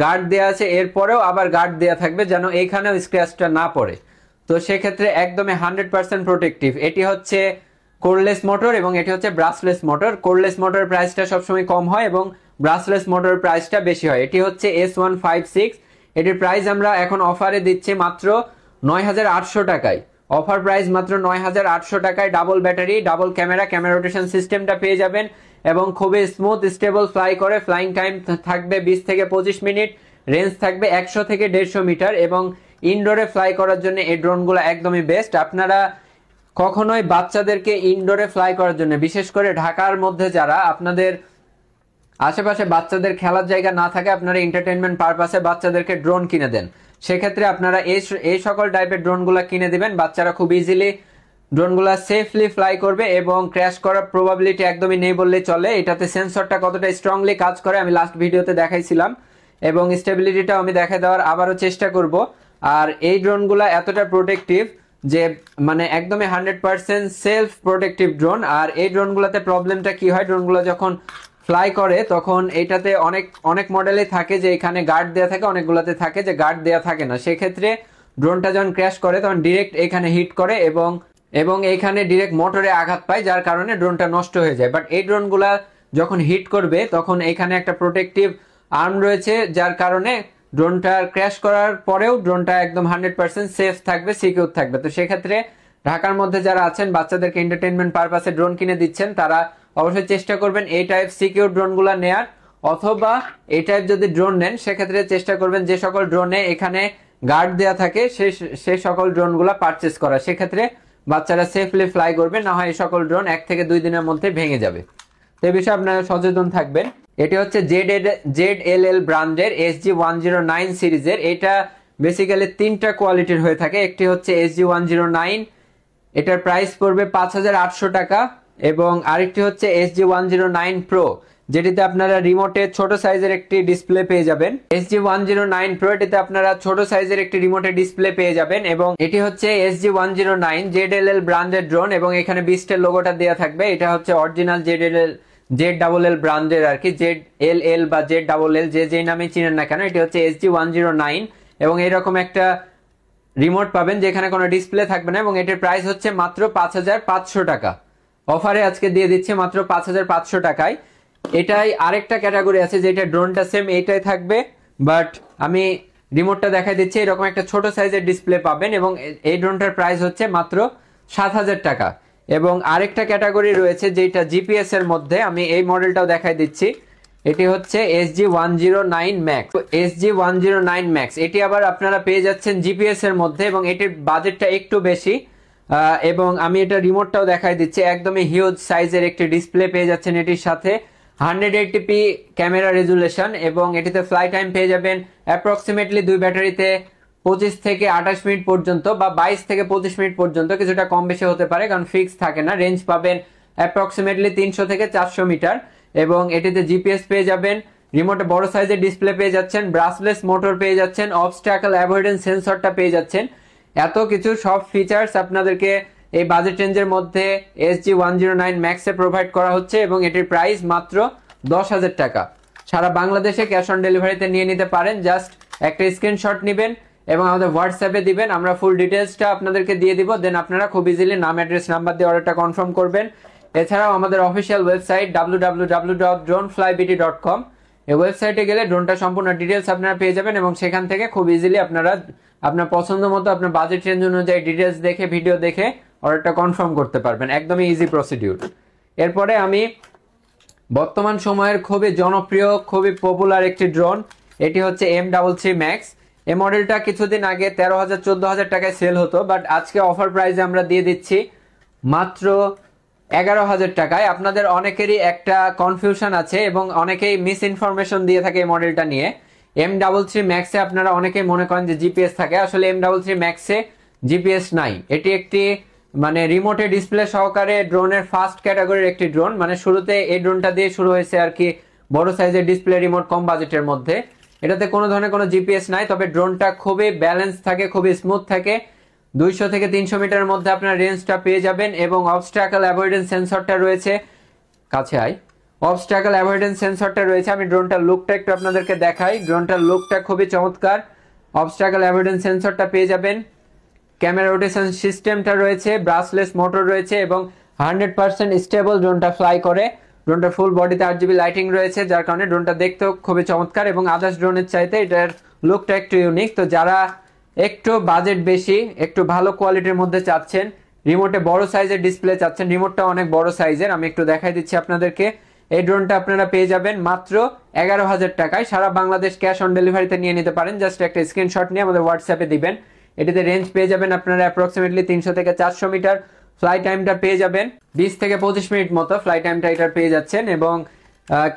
গার্ড দেওয়া আছে, এরপরেও আবার গার্ড দেওয়া থাকবে যেন এইখানেও স্ক্র্যাচটা না পড়ে। তো সেক্ষেত্রে একদমই 100% প্রোটেক্টিভ। এটি হচ্ছে কোরলেস মোটর এবং এটি হচ্ছে ব্রাশলেস মোটর। কোরলেস মোটরের প্রাইসটা সবসময় কম হয় এবং ব্রাশলেস মোটরের প্রাইসটা বেশি হয়। এটি হচ্ছে S156, এটির প্রাইস আমরা এখন অফারে দিচ্ছি মাত্র ৯,৮০০ টাকায়। অফার প্রাইস মাত্র ৯,৮০০ টাকায়। Double battery, double camera, camera rotation সিস্টেমটা পেয়ে যাবেন এবং খুবই স্মুথ স্টেবল ফ্লাই করে। ফ্লাইং টাইম থাকবে 20 থেকে 25 মিনিট, রেঞ্জ থাকবে 100 থেকে 150 মিটার এবং ইনডোরে ফ্লাই করার জন্য এই ড্রোনগুলো একদমই বেস্ট। আপনারা কখনোই বাচ্চাদেরকে ইনডোরে ফ্লাই করার জন্য, বিশেষ করে ঢাকার মধ্যে যারা আপনাদের আশেপাশে বাচ্চাদের খেলার জায়গা না থাকে, আপনারা এন্টারটেইনমেন্ট পারপাসে বাচ্চাদেরকে ড্রোন কিনে দেন, সেক্ষেত্রে আপনারা এই সকল টাইপের ড্রোনগুলো কিনে দিবেন। বাচ্চারা খুব ইজিলি ড্রোনগুলো সেফলি ফ্লাই করবে এবং ক্র্যাশ করার প্রবাবিলিটি একদমই নেই বললেই চলে। এটাতে সেন্সরটা কতটা স্ট্রংলি কাজ করে আমি লাস্ট ভিডিওতে দেখাইছিলাম এবং স্টেবিলিটিটাও আমি দেখা দেওয়ার আবারও চেষ্টা করব। আর এই ড্রোনগুলো এতটা প্রোটেক্টিভ যে মানে একদমই 100% সেলফ প্রোটেক্টিভ ড্রোন। আর এই ড্রোনগুলোতে প্রবলেমটা কি হয়, ড্রোনগুলো যখন ফ্লাই করে তখন এটাতে অনেক মডেলে থাকে যে এখানে গার্ড দেওয়া থাকে, অনেকগুলোতে থাকে যে গার্ড দেওয়া থাকে না। সেক্ষেত্রে ড্রোনটা যখন ক্র্যাশ করে তখন ডিরেক্ট এখানে হিট করে এবং এইখানে ডিরেক্ট মোটরে আঘাত পায়, যার কারণে ড্রোনটা নষ্ট হয়ে যায়। বাট এই ড্রোনগুলা যখন হিট করবে তখন এখানে একটা প্রোটেক্টিভ আর্ম রয়েছে, যার কারণে ড্রোনটা ক্র্যাশ করার পরেও ড্রোনটা একদম 100% সেফ থাকবে, সিকিউর থাকবে। তো সেক্ষেত্রে ঢাকার মধ্যে যারা আছেন বাচ্চাদেরকে এন্টারটেইনমেন্ট পারপাসে ড্রোন কিনে দিচ্ছেন, তারা অবশ্যই চেষ্টা করবেন এই টাইপ সিকিউর ড্রোনগুলো নেয়ার, অথবা এই টাইপ যদি ড্রোন নেন সেক্ষেত্রে চেষ্টা করবেন যে সকল ড্রোনে এখানে গার্ড দেওয়া থাকে সেই সকল ড্রোনগুলো পারচেস করা। সেক্ষেত্রে বাচ্চারা সেফলি ফ্লাই করবে, না হয় এই সকল ড্রোন 1 থেকে 2 দিনের মধ্যে ভেঙে যাবে। তো এই বিষয়ে আপনারা সচেতন থাকবেন। এটি হচ্ছে ZLL ব্র্যান্ডের SG-109 সিরিজের। এটা বেসিক্যালি 3টা কোয়ালিটির হয়ে থাকে। একটি হচ্ছে SG-109, এটার প্রাইস পড়বে 5,800 টাকা এবং আরেকটি হচ্ছে SG-109 Pro, যেটিতে আপনারা রিমোটে ছোট সাইজের একটি ডিসপ্লে পেয়ে যাবেন। SG-109 Pro এটিতে আপনারা ছোট সাইজের একটি রিমোটে ডিসপ্লে পেয়ে যাবেন এবং এটি হচ্ছে SG-109 ZLL ব্র্যান্ডের ড্রোন এবং এখানে বিস্টের লোগোটা দেওয়া থাকবে। এটা হচ্ছে অরিজিনাল ZLL ব্র্যান্ডের আর কি, ZLL বা ZLL যে নামে চিনেন না কেন, এটি হচ্ছে SG-109 এবং এরকম একটা রিমোট পাবেন যেখানে কোনো ডিসপ্লে থাকবে না এবং এটির প্রাইস হচ্ছে মাত্র 5,500 টাকা। অফারে আজকে দিয়ে দিচ্ছে মাত্র 5,500 টাকায়। এটাই আরেকটা ক্যাটাগরি আছে যেটা ড্রোনটা সেম এইটাই থাকবে, বাট আমি রিমোটটা দেখাই দিচ্ছি। এরকম একটা ছোট সাইজের ডিসপ্লে পাবেন এবং এই ড্রোনটার প্রাইস হচ্ছে মাত্র 7,000 টাকা। এবং আরেকটা ক্যাটাগরি রয়েছে যেটা জিপিএস এর মধ্যে, আমি এই মডেলটাও দেখাই দিচ্ছি। এটি হচ্ছে SG-109 Max। SG-109 Max এটি আবার আপনারা পেয়ে যাচ্ছেন জিপিএস এর মধ্যে এবং এটির বাজেটটা একটু বেশি এবং আমি এটা রিমোটটাও দেখাই দিচ্ছি। একদমই হিউজ সাইজের একটি ডিসপ্লে পেয়ে যাচ্ছেন এটির সাথে, 180p ক্যামেরা রেজুলেশন এবং এটিতে ফ্লাই টাইম পেয়ে যাবেন অ্যাপ্রক্সিমেটলি 2 ব্যাটারিতে 25 থেকে 28 মিনিট পর্যন্ত বা 22 থেকে 25 মিনিট পর্যন্ত, কিছুটা কম বেশি হতে পারে কারণ ফিক্স থাকে না। রেঞ্জ পাবেন অ্যাপ্রক্সিমেটলি 300 থেকে 400 মিটার এবং এটিতে জিপিএস পেয়ে যাবেন, রিমোটে বড় সাইজের ডিসপ্লে পেয়ে যাচ্ছেন, ব্রাসলেস মোটর পেয়ে যাচ্ছেন, অবস্ট্যাকল অ্যাভয়েডেন্স সেন্সরটা পেয়ে যাচ্ছেন। এত কিছু সব ফিচার্স আপনাদেরকে এই বাজেট রেঞ্জের মধ্যে SG-109 Max এ প্রোভাইড করা হচ্ছে এবং এটির প্রাইস মাত্র 10,000 টাকা। সারা বাংলাদেশে ক্যাশ অন ডেলিভারিতে নিয়ে নিতে পারেন। জাস্ট একটা স্ক্রিনশট নেবেন এবং আমাদের হোয়াটসঅ্যাপে দিবেন, আমরা ফুল ডিটেলসটা আপনাদেরকে দিয়ে দিব। দেন আপনারা খুব ইজিলি নাম, অ্যাড্রেস, নাম্বার দিয়ে অর্ডারটা কনফার্ম করবেন। এছাড়াও আমাদের অফিসিয়াল ওয়েবসাইট www.droneflybt.com, এই ওয়েবসাইটে গেলে ড্রোনটা সম্পূর্ণ ডিটেলস আপনারা পেয়ে যাবেন এবং সেখান থেকে খুব ইজিলি আপনারা আপনার পছন্দ মতো আপনার বাজেট রেঞ্জ অনুযায়ী ডিটেলস দেখে, ভিডিও দেখে অর্ডারটা কনফার্ম করতে পারবেন। একদমই ইজি প্রসিডিউর। এরপরে আমি বর্তমান সময়ের খুবই জনপ্রিয়, খুবই পপুলার একটি ড্রোন, এটি হচ্ছে M33 Max। এই মডেলটা কিছুদিন আগে 13,000-14,000 টাকায় সেল হতো, বাট আজকে অফার প্রাইসে আমরা দিয়ে দিচ্ছি মাত্র 11,000 টাকায়। আপনাদের অনেকেরই একটা কনফিউশন আছে এবং অনেকেই মিস ইনফরমেশন দিয়ে থাকে এই মডেলটা নিয়ে। M33 Max এ আপনারা অনেকেই মনে করেন যে জিপিএস থাকে, আসলে M33 Max এ জিপিএস নাই। এটি একটি মানে রিমোটে ডিসপ্লে সহকারে ড্রোনের ফার্স্ট ক্যাটাগরির একটি ড্রোন, মানে শুরুতে এই ড্রোনটা দিয়ে শুরু হয়েছে আর কি, বড় সাইজের ডিসপ্লে রিমোট, কম বাজেটের মধ্যে। এটাতে কোনো ধরনের কোনো জিপিএস নাই, তবে ড্রোনটা খুবই ব্যালেন্স থাকে, খুবই স্মুথ থাকে। 200 থেকে 300 মিটারের মধ্যে আপনার রেঞ্জটা পেয়ে যাবেন এবং অবস্ট্যাকল অ্যাভয়েডেন্স সেন্সরটা রয়েছে, কাছে আয়, অবস্ট্যাকল অ্যাভয়েডেন্স সেন্সরটা রয়েছে। আমি ড্রোনটার লুকটা একটু আপনাদেরকে দেখাই। ড্রোনটার লুকটা খুবই চমৎকার। অবস্ট্যাকল অ্যাভয়েডেন্স সেন্সরটা পেয়ে যাবেন, ক্যামেরা রোটেশন সিস্টেমটা রয়েছে, ব্রাসলেস মোটর রয়েছে এবং 100% স্টেবল ড্রোনটা ফ্লাই করে। ড্রোনটার ফুল বডিতে 8GB লাইটিং রয়েছে, যার কারণে ড্রোনটা দেখতেও খুবই চমৎকার এবং আদার্স ড্রোনের চাইতে এটার লুকটা একটু ইউনিক। তো যারা একটু বাজেট বেশি, একটু ভালো কোয়ালিটির মধ্যে চাচ্ছেন, রিমোটে বড় সাইজের ডিসপ্লে চাচ্ছেন, রিমোটটা অনেক বড় সাইজের, আমি একটু দেখাই দিচ্ছি আপনাদেরকে। এই ড্রোনটা আপনারা পেয়ে যাবেন মাত্র 11,000 টাকায়। সারা বাংলাদেশ ক্যাশ অন ডেলিভারিতে নিয়ে নিতে পারেন। জাস্ট একটা স্ক্রিনশট নিয়ে আমাদের হোয়াটসঅ্যাপে দিবেন। এটিতে রেঞ্জ পেয়ে যাবেন আপনারা অ্যাপ্রক্সিমেটলি 300 থেকে 400 মিটার। ফ্লাই টাইমটা পেয়ে যাবেন 20 থেকে 25 মিনিট মতো ফ্লাই টাইমটা এটার পেয়ে যাচ্ছেন, এবং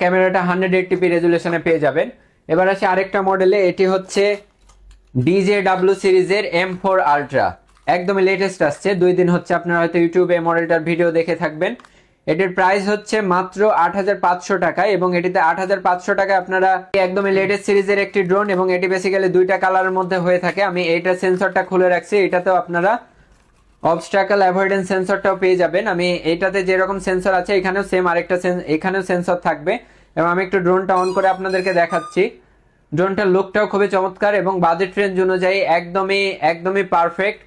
ক্যামেরাটা 180p রেজুলেশনে পেয়ে যাবেন। এবার আসি আরেকটা মডেলে, এটি হচ্ছে DJW সিরিজের M4 আলট্রা, একদমই লেটেস্ট আসছে, 2 দিন হচ্ছে, আপনারা হয়তো ইউটিউবে মডেলটার ভিডিও দেখে থাকবেন। এটির প্রাইস হচ্ছে মাত্র 8,500 টাকায়, এবং এটিতে 8,500 টাকায় আপনারা একদমই লেটেস্ট সিরিজের একটি ড্রোন, এবং এটি বেসিক্যালি 2টা কালারের মধ্যে হয়ে থাকে। আমি এইটার সেন্সরটা খুলে রাখছি, এটাতেও আপনারা অবস্ট্রাকল অ্যাভয়েডেন্স সেন্সরটাও পেয়ে যাবেন। আমি এইটাতে যেরকম সেন্সর আছে এখানেও সেম আরেকটা এখানেও সেন্সর থাকবে, এবং আমি একটু ড্রোনটা অন করে আপনাদেরকে দেখাচ্ছি। ড্রোনটার লুকটাও খুবই চমৎকার, এবং বাজেট রেঞ্জ অনুযায়ী একদমই পারফেক্ট।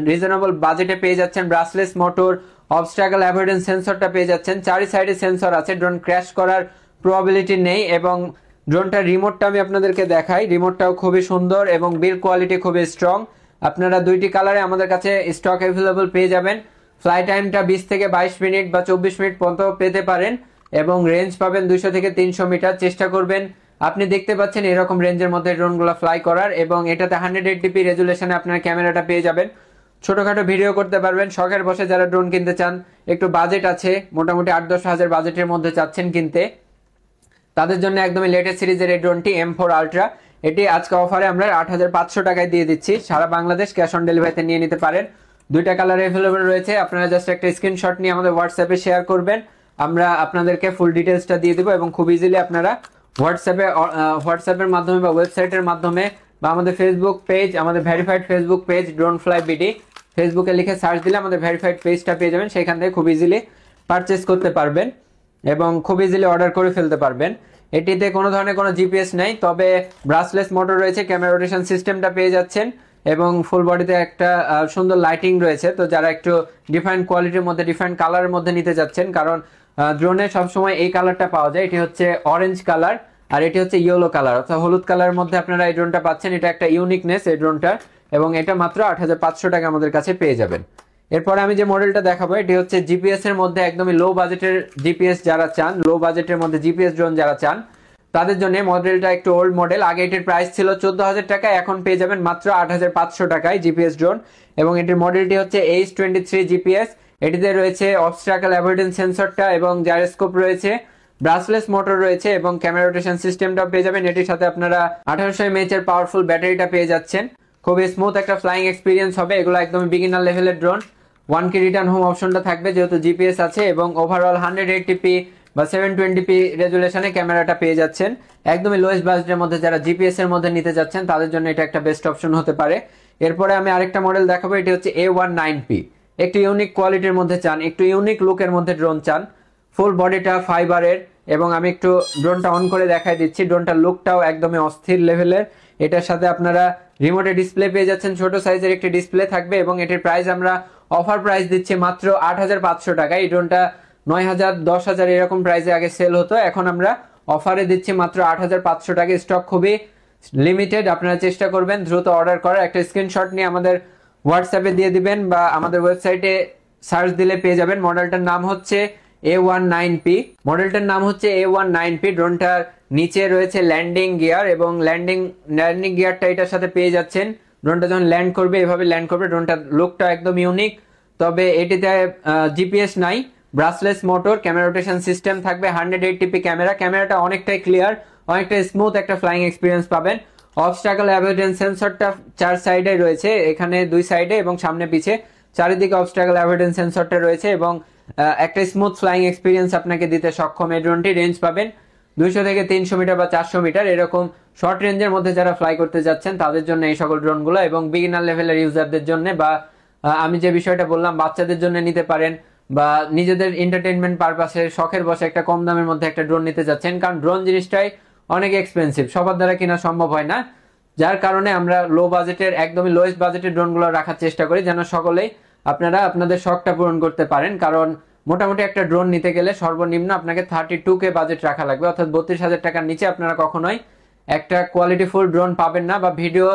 রিজনেবল বাজেটে পেয়ে যাচ্ছেন ব্রাসলেস মোটর, অবস্ট্রাকল অ্যাভয়েডেন্স সেন্সরটা পেয়ে যাচ্ছেন, 4 সাইডে সেন্সর আছে, ড্রোন ক্র্যাশ করার প্রবাবিলিটি নেই। এবং ড্রোনটার রিমোটটা আমি আপনাদেরকে দেখাই, রিমোটটাও খুবই সুন্দর এবং বিল্ড কোয়ালিটি খুবই স্ট্রং। আপনারা 2টি কালারে আমাদের কাছে স্টক অ্যাভেলেবল পেয়ে যাবেন। ফ্লাই টাইমটা 20 থেকে 22 মিনিট বা 24 মিনিট পর্যন্ত পেতে পারেন, এবং রেঞ্জ পাবেন 200 থেকে 300 মিটার। চেষ্টা করবেন, আপনি দেখতে পাচ্ছেন এরকম রেঞ্জের মধ্যে ড্রোনগুলো ফ্লাই করার, এবং এটাতে 180p রেজুলেশনে আপনার ক্যামেরাটা পেয়ে যাবেন। ছোটখাটো ভিডিও করতে পারবেন। শখের বসে যারা ড্রোন কিনতে চান, একটু বাজেট আছে, মোটামুটি 8-10 হাজার বাজেটের মধ্যে চাচ্ছেন কিনতে, তাদের জন্য একদমই লেটেস্ট সিরিজের এই ড্রোনটি M4 আলট্রা। এটি আজকে অফারে আমরা 8,500 টাকায় দিয়ে দিচ্ছি। সারা বাংলাদেশ ক্যাশ অন ডেলিভারিতে নিয়ে নিতে পারেন। 2টা কালার অ্যাভেলেবল রয়েছে। আপনারা জাস্ট একটা স্ক্রিনশট নিয়ে আমাদের হোয়াটসঅ্যাপে শেয়ার করবেন, আমরা আপনাদেরকে ফুল ডিটেলসটা দিয়ে দেবো, এবং খুব ইজিলি আপনারা হোয়াটসঅ্যাপের মাধ্যমে বা ওয়েবসাইটের মাধ্যমে বা আমাদের ফেসবুক পেজ, আমাদের verified Facebook page drone fly BD, ফেসবুকে লিখে সার্চ দিলে আমাদের ভেরিফাইড পেজটা পেয়ে যাবেন। সেখান থেকে খুব ইজিলি পারচেস করতে পারবেন এবং খুব ইজিলি অর্ডার করে ফেলতে পারবেন। এটিতে কোনো ধরনের কোনো জিপিএস নাই, তবে ব্রাসলেস মোটর রয়েছে, ক্যামেরা রোটেশন সিস্টেমটা পেয়ে যাচ্ছেন, এবং ফুল বডিতে একটা সুন্দর লাইটিং রয়েছে। তো যারা একটু ডিফারেন্ট কোয়ালিটির মধ্যে, ডিফারেন্ট কালারের মধ্যে নিতে যাচ্ছেন, কারণ ড্রোনে সবসময় এই কালারটা পাওয়া যায়, এটি হচ্ছে অরেঞ্জ কালার আর এটি হচ্ছে ইয়েলো কালার, অর্থাৎ হলুদ কালারের মধ্যে আপনারা এই ড্রোনটা পাচ্ছেন। এটা একটা ইউনিকনেস এই ড্রোনটার, এবং এটা মাত্র 8,500 টাকা আমাদের কাছে পেয়ে যাবেন। এরপরে আমি যে মডেলটা দেখাবো, এটি হচ্ছে জিপিএস এর মধ্যে একদমই লো বাজেটের জিপিএস যারা চান, লো বাজেটের মধ্যে জিপিএস ড্রোন যারা চান, তাদের জন্য মডেলটা একটু ওল্ড মডেল। আগে এটির প্রাইস ছিল 14,000 টাকা, এখন পেয়ে যাবেন মাত্র 8,500 টাকায় জিপিএস ড্রোন, এবং এটির মডেলটি হচ্ছে H23 জিপিএস। এটিতে রয়েছে অবস্ট্রাকল অ্যাভয়েডেন্স সেন্সরটা, এবং জাইরোস্কোপ রয়েছে, ব্রাসলেস মোটর রয়েছে, এবং ক্যামেরা রোটেশন সিস্টেমটাও পেয়ে যাবেন। এটির সাথে আপনারা 1800 mAh এর পাওয়ারফুল ব্যাটারিটা পেয়ে যাচ্ছেন। খুবই স্মুথ একটা ফ্লাইং এক্সপিরিয়েন্স হবে। এগুলো একদমই বিগিনার লেভেলের ড্রোন। 1K রিটার্ন হোম অপশনটা থাকবে যেহেতু জিপিএস আছে, এবং ওভারঅল 180p বা 720p রেজুলেশনে ক্যামেরাটা পেয়ে যাচ্ছেন। একদমই লোয়েস্ট বাজেটের মধ্যে যারা জিপিএস এর মধ্যে নিতে যাচ্ছেন তাদের জন্য এটা একটা বেস্ট অপশন হতে পারে। এরপরে আমি আরেকটা মডেল দেখাবো, এটি হচ্ছে A19P। একটু ইউনিক কোয়ালিটির মধ্যে চান, একটু ইউনিক লুকের মধ্যে ড্রোন চান, ফুল বডিটা ফাইবারের, এবং আমি একটু ড্রোনটা অন করে দেখাই দিচ্ছি। ড্রোনটার লুকটাও একদমই অস্থির লেভেলের। এটার সাথে আপনারা রিমোটে ডিসপ্লে পেয়ে যাচ্ছেন, ছোট সাইজের একটি ডিসপ্লে থাকবে, এবং এটির প্রাইস আমরা অফার প্রাইস দিচ্ছি মাত্র 8,500 টাকা। এই ড্রোনটা 9,000 10,000 এরকম প্রাইসে আগে সেল হতো, এখন আমরা অফারে দিচ্ছি মাত্র 8,500 টাকা। স্টক খুবই লিমিটেড, আপনারা চেষ্টা করবেন দ্রুত অর্ডার করার। একটা স্ক্রিনশট নিয়ে আমাদের হোয়াটসঅ্যাপে দিয়ে দিবেন বা আমাদের ওয়েবসাইটে সার্চ দিলে পেয়ে যাবেন। মডেলটার নাম হচ্ছে A19P। মডেলটার নাম হচ্ছে A19P। ড্রোনটার নিচে রয়েছে ল্যান্ডিং গিয়ার, এবং ল্যান্ডিং গিয়ারটা এটার সাথে পেয়ে যাচ্ছেন। ড্রোনটা যখন ল্যান্ড করবে এভাবে ল্যান্ড করবে। ড্রোনটার লুকটা একদম ইউনিক, তবে এটিতে জিপিএস নাই, brushless motor, camera rotation system থাকবে, 180p ক্যামেরাটা অনেকটাই ক্লিয়ার, অনেকটাই স্মুথ একটা ফ্লাইং এক্সপিরিয়েন্স পাবেন। অবস্ট্রাকল অ্যাভয়েডেন্স সেন্সরটা 4 সাইডে রয়েছে, এখানে 2 সাইডে এবং সামনে পিছে চারিদিকে অবস্ট্রাকল অ্যাভয়েডেন্স সেন্সরটা রয়েছে, এবং একটা স্মুথ ফ্লাইং এক্সপিরিয়েন্স আপনাকে দিতে সক্ষম। এই ড্রোনটি রেঞ্জ পাবেন 200 থেকে 300 মিটার বা 400 মিটার, এরকম শর্ট রেঞ্জের মধ্যে যারা ফ্লাই করতে যাচ্ছেন তাদের জন্য এই সকল ড্রোনগুলো, এবং বিগিনার লেভেলের ইউজারদের জন্য, বা আমি যে বিষয়টা বললাম বাচ্চাদের জন্য নিতে পারেন, বা নিজেদের এন্টারটেইনমেন্ট পারপাসে শখের বসে একটা কম দামের মধ্যে একটা ড্রোন নিতে যাচ্ছেন, কারণ ড্রোন জিনিসটাই অনেক এক্সপেন্সিভ, সবার দ্বারা কিনা সম্ভব হয় না। যার কারণে আমরা লো বাজেটের, একদমই লোয়েস্ট বাজেটের ড্রোনগুলো রাখার চেষ্টা করি, যেন সকলেই আপনারা আপনাদের শখটা পূরণ করতে পারেন। কারণ মোটামুটি একটা ড্রোন নিতে গেলে সর্বনিম্ন আপনাকে 32K বাজেট রাখা লাগবে, অর্থাৎ 32,000 টাকার নিচে আপনারা কখনোই একটা কোয়ালিটিফুল ড্রোন পাবেন না, বা ভিডিও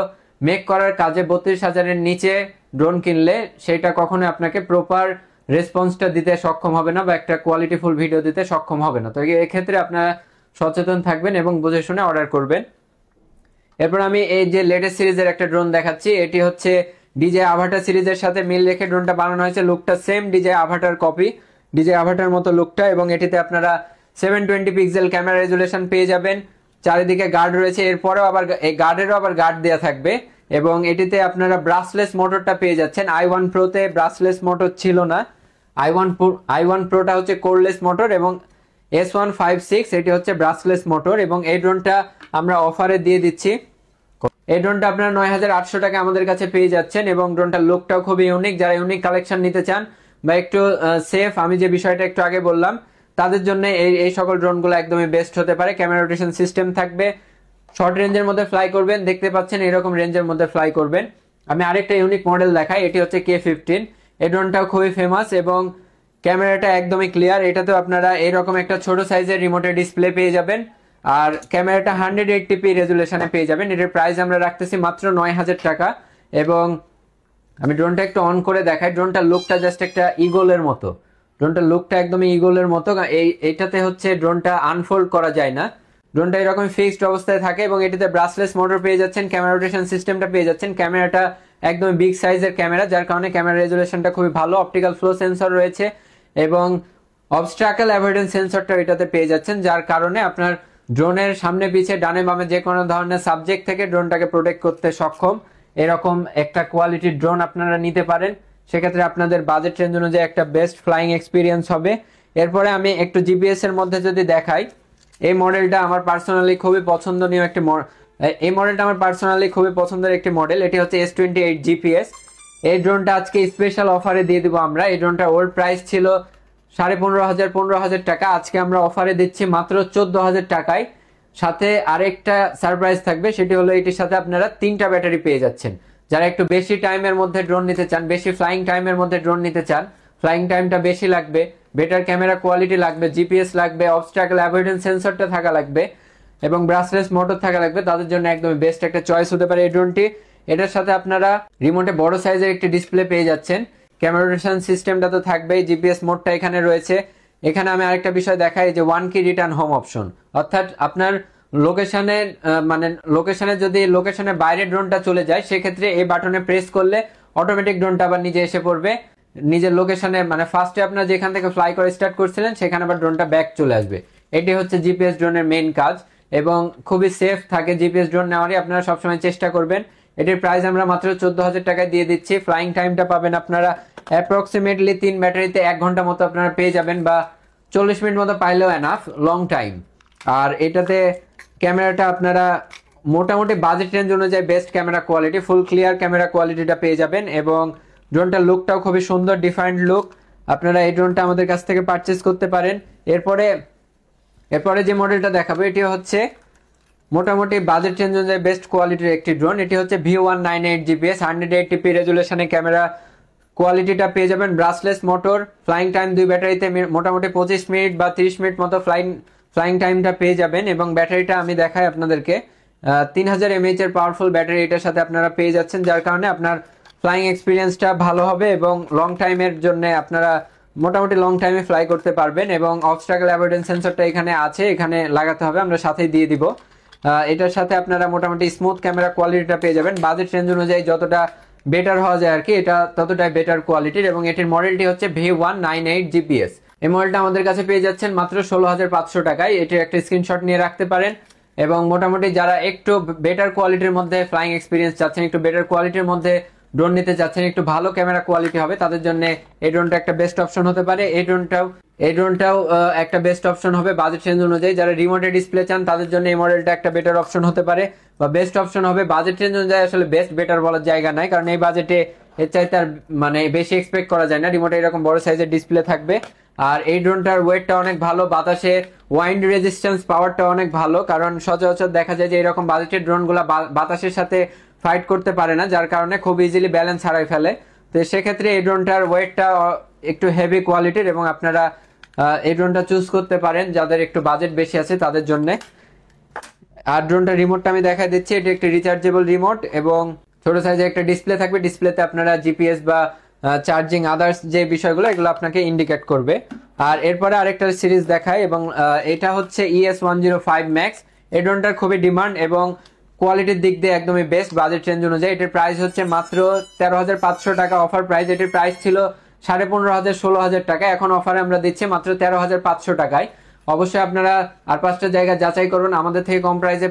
মেক করার কাজে 32,000-এর নিচে ড্রোন কিনলে সেটা কখনো আপনাকে প্রপার রেসপন্সটা দিতে সক্ষম হবে না, বা একটা কোয়ালিটিফুল ভিডিও দিতে সক্ষম হবে না। তো এক্ষেত্রে আপনারা সচেতন থাকবেন এবং বুঝে শুনে অর্ডার করবেন। এরপর আমি এই যে লেটেস্ট সিরিজের একটা ড্রোন দেখাচ্ছি। এটি হচ্ছে ডিজে আভাটার সিরিজের সাথে মিল রেখে ড্রোনটা বানানো হয়েছে। লুকটা same DJ Avatar copy, DJ Avatar মতো লুকটা, এবং এটিতে আপনারা 720 পিক্সেল ক্যামেরা রেজুলেশন পেয়ে যাবেন। চারিদিকে গার্ড রয়েছে, এরপরেও আবার এই গার্ডেরও আবার গার্ড দেওয়া থাকবে, এবং এটিতে আপনারা ব্রাসলেস মোটরটা পেয়ে যাচ্ছেন। i1 প্রোতে ব্রাসলেস মোটর ছিল না, i1 প্রোটা হচ্ছে কোরলেস মোটর, এবং S156 এটি হচ্ছে ব্রাসলেস মোটর, এবং এই ড্রোনটা আমরা অফারে দিয়ে দিচ্ছি। এই ড্রোনটা আপনারা 9,800 টাকা আমাদের কাছে পেয়ে যাচ্ছেন, এবং ড্রোনটার লুকটাও খুবই ইউনিক। যারা ইউনিক কালেকশন নিতে চান বা একটু সেফ, আমি যে বিষয়টা একটু আগে বললাম, তাদের জন্য এই সকল ড্রোনগুলো একদমই বেস্ট হতে পারে। ক্যামেরা রোটেশন সিস্টেম থাকবে, শর্ট রেঞ্জের মধ্যে ফ্লাই করবেন, দেখতে পাচ্ছেন এরকম রেঞ্জের মধ্যে ফ্লাই করবেন। আমি আরেকটা ইউনিক মডেল দেখাই, এটি হচ্ছে K15। এই ড্রোনটাও খুবই ফেমাস এবং ক্যামেরাটা একদমই ক্লিয়ার। এটাতেও আপনারা এরকম একটা ছোট সাইজের রিমোটের ডিসপ্লে পেয়ে যাবেন, আর ক্যামেরাটা 180p রেজুলেশনে পেয়ে যাবেন। এটার প্রাইস আমরা রাখতেছি মাত্র 9,000 টাকা। এবং আমি ড্রোনটা একটু অন করে দেখাই। ড্রোনটার লুকটা জাস্ট একটা ইগলের মতো, ড্রোনটার লুকটা একদমই ইগলের মতো। এইটাতে হচ্ছে ড্রোনটা আনফোল্ড করা যায় না, ড্রোনটা এরকম ফিক্সড অবস্থায় থাকে, এবং এটিতে ব্রাসলেস মোটর পেয়ে যাচ্ছেন, ক্যামেরা রোটেশন সিস্টেমটা পেয়ে যাচ্ছেন। ক্যামেরাটা একদম বিগ সাইজের ক্যামেরা, যার কারণে ক্যামেরা রেজুলেশনটা খুবই ভালো। অপটিক্যাল ফ্লো সেন্সর রয়েছে এবং অবস্ট্রাকল অ্যাভয়েডেন্স সেন্সরটা এটাতে পেয়ে যাচ্ছেন, যার কারণে আপনার ড্রোনের সামনে পিছে ডানে বামে যে কোনো ধরনের সাবজেক্ট থেকে ড্রোনটাকে প্রোটেক্ট করতে সক্ষম। এরকম একটা কোয়ালিটির ড্রোন আপনারা নিতে পারেন, সেক্ষেত্রে আপনাদের বাজেট রেঞ্জ অনুযায়ী একটা বেস্ট ফ্লাইং এক্সপিরিয়েন্স হবে। এরপরে আমি একটু জিপিএস এর মধ্যে যদি দেখাই, এই মডেলটা আমার পার্সোনালি খুবই পছন্দনীয় একটি এই মডেলটা আমার পার্সোনালি খুবই পছন্দের একটি মডেল। এটি হচ্ছে S28 GPS। এই ড্রোনটা আজকে স্পেশাল অফারে দিয়ে দিব আমরা। এই ড্রোনটা ওল্ড প্রাইস ছিল 15,500 টাকা, আজকে আমরা অফারে দিচ্ছি মাত্র 14,000 টাকায়। সাথে আরেকটা সারপ্রাইজ থাকবে, সেটি হলো এটির সাথে আপনারা 3টা ব্যাটারি পেয়ে যাচ্ছেন। যারা একটু বেশি টাইমের মধ্যে ড্রোন নিতে চান, বেশি ফ্লাইং টাইমের মধ্যে ড্রোন নিতে চান, ফ্লাইং টাইমটা বেশি লাগবে, বেটার ক্যামেরা কোয়ালিটি লাগবে, জিপিএস লাগবে, অবস্ট্রাকল অ্যাভয়েডেন্স সেন্সরটা থাকা লাগবে, এবং ব্রাসলেস মোটর থাকা লাগবে, তাদের জন্য একদমই বেস্ট একটা চয়েস হতে পারে এই ড্রোনটি। এটার সাথে আপনারা রিমোটে বড় সাইজের একটি ডিসপ্লে পেয়ে যাচ্ছেন। ক্যামেরা রোটেশন সিস্টেমটা তো থাকবেই, জিপিএস মোডটা এখানে রয়েছে। এখানে আমি আরেকটা বিষয় দেখাই যে 1 কি রিটার্ন হোম অপশন, অর্থাৎ আপনার লোকেশনে যদি লোকেশনের বাইরে ড্রোনটা চলে যায়, সেক্ষেত্রে এই বাটনে প্রেস করলে অটোমেটিক ড্রোনটা আবার নিজে এসে পড়বে নিজের লোকেশনে, মানে ফার্স্টে আপনার যেখান থেকে ফ্লাই করে স্টার্ট করছিলেন সেখানে আবার ড্রোনটা ব্যাক চলে আসবে। এটি হচ্ছে জিপিএস ড্রোনের মেইন কাজ, এবং খুবই সেফ থাকে জিপিএস ড্রোন নেওয়ারই আপনারা সবসময় চেষ্টা করবেন। এটির প্রাইস আমরা মাত্র 14,000 টাকায় দিয়ে দিচ্ছি। ফ্লাইং টাইমটা পাবেন আপনারা অ্যাপ্রক্সিমেটলি 3 ব্যাটারিতে 1 ঘন্টা মতো আপনারা পেয়ে যাবেন, বা 40 মিনিট মতো পাইলেও এনাফ, লং টাইম। আর এটাতে ক্যামেরাটা আপনারা মোটামুটি বাজেট রেঞ্জ অনুযায়ী বেস্ট ক্যামেরা কোয়ালিটি, ফুল ক্লিয়ার ক্যামেরা কোয়ালিটিটা পেয়ে যাবেন, এবং ড্রোনটার লুকটাও খুবই সুন্দর, ডিফারেন্ট লুক। আপনারা এই ড্রোনটা আমাদের কাছ থেকে পারচেজ করতে পারেন। এরপরে যে মডেলটা দেখাবো, এটি হচ্ছে মোটামুটি বাজেট রেঞ্জ অনুযায়ী বেস্ট কোয়ালিটির একটি ড্রোন। এটি হচ্ছে V198 GPS, 180p রেজুলেশনে ক্যামেরা কোয়ালিটিটা পেয়ে যাবেন, ব্রাসলেস মোটর, ফ্লাইং টাইম 2 ব্যাটারিতে মোটামুটি 25 মিনিট বা 30 মিনিট মতো ফ্লাইং টাইমটা পেয়ে যাবেন। এবং ব্যাটারিটা আমি দেখাই আপনাদেরকে, 3000 mAh এর পাওয়ারফুল ব্যাটারি এটার সাথে আপনারা পেয়ে যাচ্ছেন, যার কারণে আপনার ফ্লাইং এক্সপিরিয়েন্সটা ভালো হবে, এবং লং টাইমের জন্য আপনারা মোটামুটি লং টাইমে ফ্লাই করতে পারবেন। এবং অবস্ট্রাকল অ্যাভয়েডেন্স সেন্সরটা এখানে আছে, এখানে লাগাতে হবে, আমরা সাথেই দিয়ে দিব। এটার সাথে আপনারা মোটামুটি স্মুথ ক্যামেরা কোয়ালিটিটা পেয়ে যাবেন। বাজেট রেঞ্জ অনুযায়ী যতটা বেটার হওয়া যায় আর কি, এটা ততটাই বেটার কোয়ালিটির, এবং এটির মডেলটি হচ্ছে V198 GPS। এই মডেলটা আমাদের কাছে পেয়ে যাচ্ছেন মাত্র 16,500 টাকায়। এটির একটা স্ক্রিনশট নিয়ে রাখতে পারেন। এবং মোটামুটি যারা একটু বেটার কোয়ালিটির মধ্যে ফ্লাইং এক্সপিরিয়েন্স চাচ্ছেন, একটু বেটার কোয়ালিটির মধ্যে ড্রোন নিতে চাচ্ছেন, একটু ভালো ক্যামেরা কোয়ালিটি হবে, তাদের জন্য এই ড্রোনটা একটা বেস্ট অপশন হতে পারে। এই ড্রোনটাও একটা বেস্ট অপশন হবে বাজেট রেঞ্জ অনুযায়ী। যারা রিমোটে ডিসপ্লে চান তাদের জন্য এই মডেলটা একটা বেটার অপশন হতে পারে, বা বেস্ট অপশন হবে। বাজেট রেঞ্জ অনুযায়ী আসলে বেস্ট বেটার বলার জায়গা নাই, কারণ এই বাজেটে এর চাইতে আর মানে বেশি এক্সপেক্ট করা যায় না। রিমোটে এরকম বড় সাইজের ডিসপ্লে থাকবে, আর এই ড্রোনটার ওয়েটটা অনেক ভালো, বাতাসে ওয়াইন্ড রেজিস্ট্যান্স পাওয়ারটা অনেক ভালো, কারণ সচরাচর দেখা যায় যে এরকম বাজেটের ড্রোনগুলো বাতাসের সাথে ফাইট করতে পারে না, যার কারণে খুব ইজিলি ব্যালেন্স হারাই ফেলে। তো সেক্ষেত্রে এই ড্রোনটার ওয়েটটা একটু হেভি কোয়ালিটির, এবং আপনারা এই ড্রোনটা চুজ করতে পারেন যাদের একটু বাজেট বেশি আছে তাদের জন্য। আর ড্রোনটা রিমোটটা আমি দেখা দিচ্ছি, এটা একটা রিচার্জেবল রিমোট এবং ছোট সাইজের একটা ডিসপ্লে থাকবে। ডিসপ্লেতে আপনারা জিপিএস বা চার্জিং আদার্স যে বিষয়গুলো এগুলো আপনাকে ইন্ডিকেট করবে। আর এরপরে আরেকটা সিরিজ দেখায় এবং এটা হচ্ছে ES105 ম্যাক্স। এই ড্রোনটার খুবই ডিমান্ড এবং কোয়ালিটির দিক দিয়ে একদমই বেস্ট বাজেট রেঞ্জ অনুযায়ী। এটার প্রাইস হচ্ছে মাত্র 13,500 টাকা অফার প্রাইস। এটির প্রাইস ছিল 15,500 16,000 টাকা, এখন অফারে আমরা দিচ্ছি মাত্র 13,500 টাকায়। অবশ্যই আপনারা আর 5টা জায়গা যাচাই করবেন, আমাদের থেকে কম প্রাইসে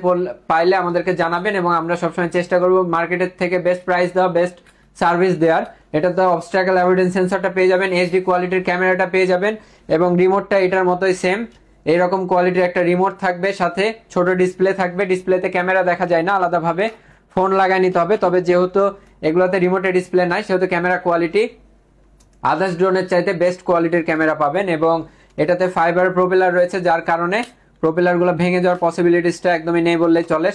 পাইলে আমাদেরকে জানাবেন এবং আমরা সবসময় চেষ্টা করব মার্কেটের থেকে বেস্ট প্রাইস দেওয়া, বেস্ট সার্ভিস দেওয়ার। এটাতে অবস্ট্রাকল অ্যাভয়েডেন্স সেন্সরটা পেয়ে যাবেন, এইচডি কোয়ালিটির ক্যামেরাটা পেয়ে যাবেন এবং রিমোটটা এটার মতোই সেম এইরকম কোয়ালিটির একটা রিমোট থাকবে, সাথে ছোট ডিসপ্লে থাকবে। ডিসপ্লেতে ক্যামেরা দেখা যায় না, আলাদাভাবে ফোন লাগায় নিতে হবে। তবে যেহেতু এগুলোতে রিমোটে ডিসপ্লে নাই সেহেতু ক্যামেরা কোয়ালিটি আদার্স ড্রোনের চাইতে বেস্ট কোয়ালিটির ক্যামেরা পাবেন এবং এটাতে ফাইবার প্রোপেলার রয়েছে, যার কারণে প্রোপেলারগুলো ভেঙে যাওয়ার পসিবিলিটিসটা একদমই নেই বললেই চলে।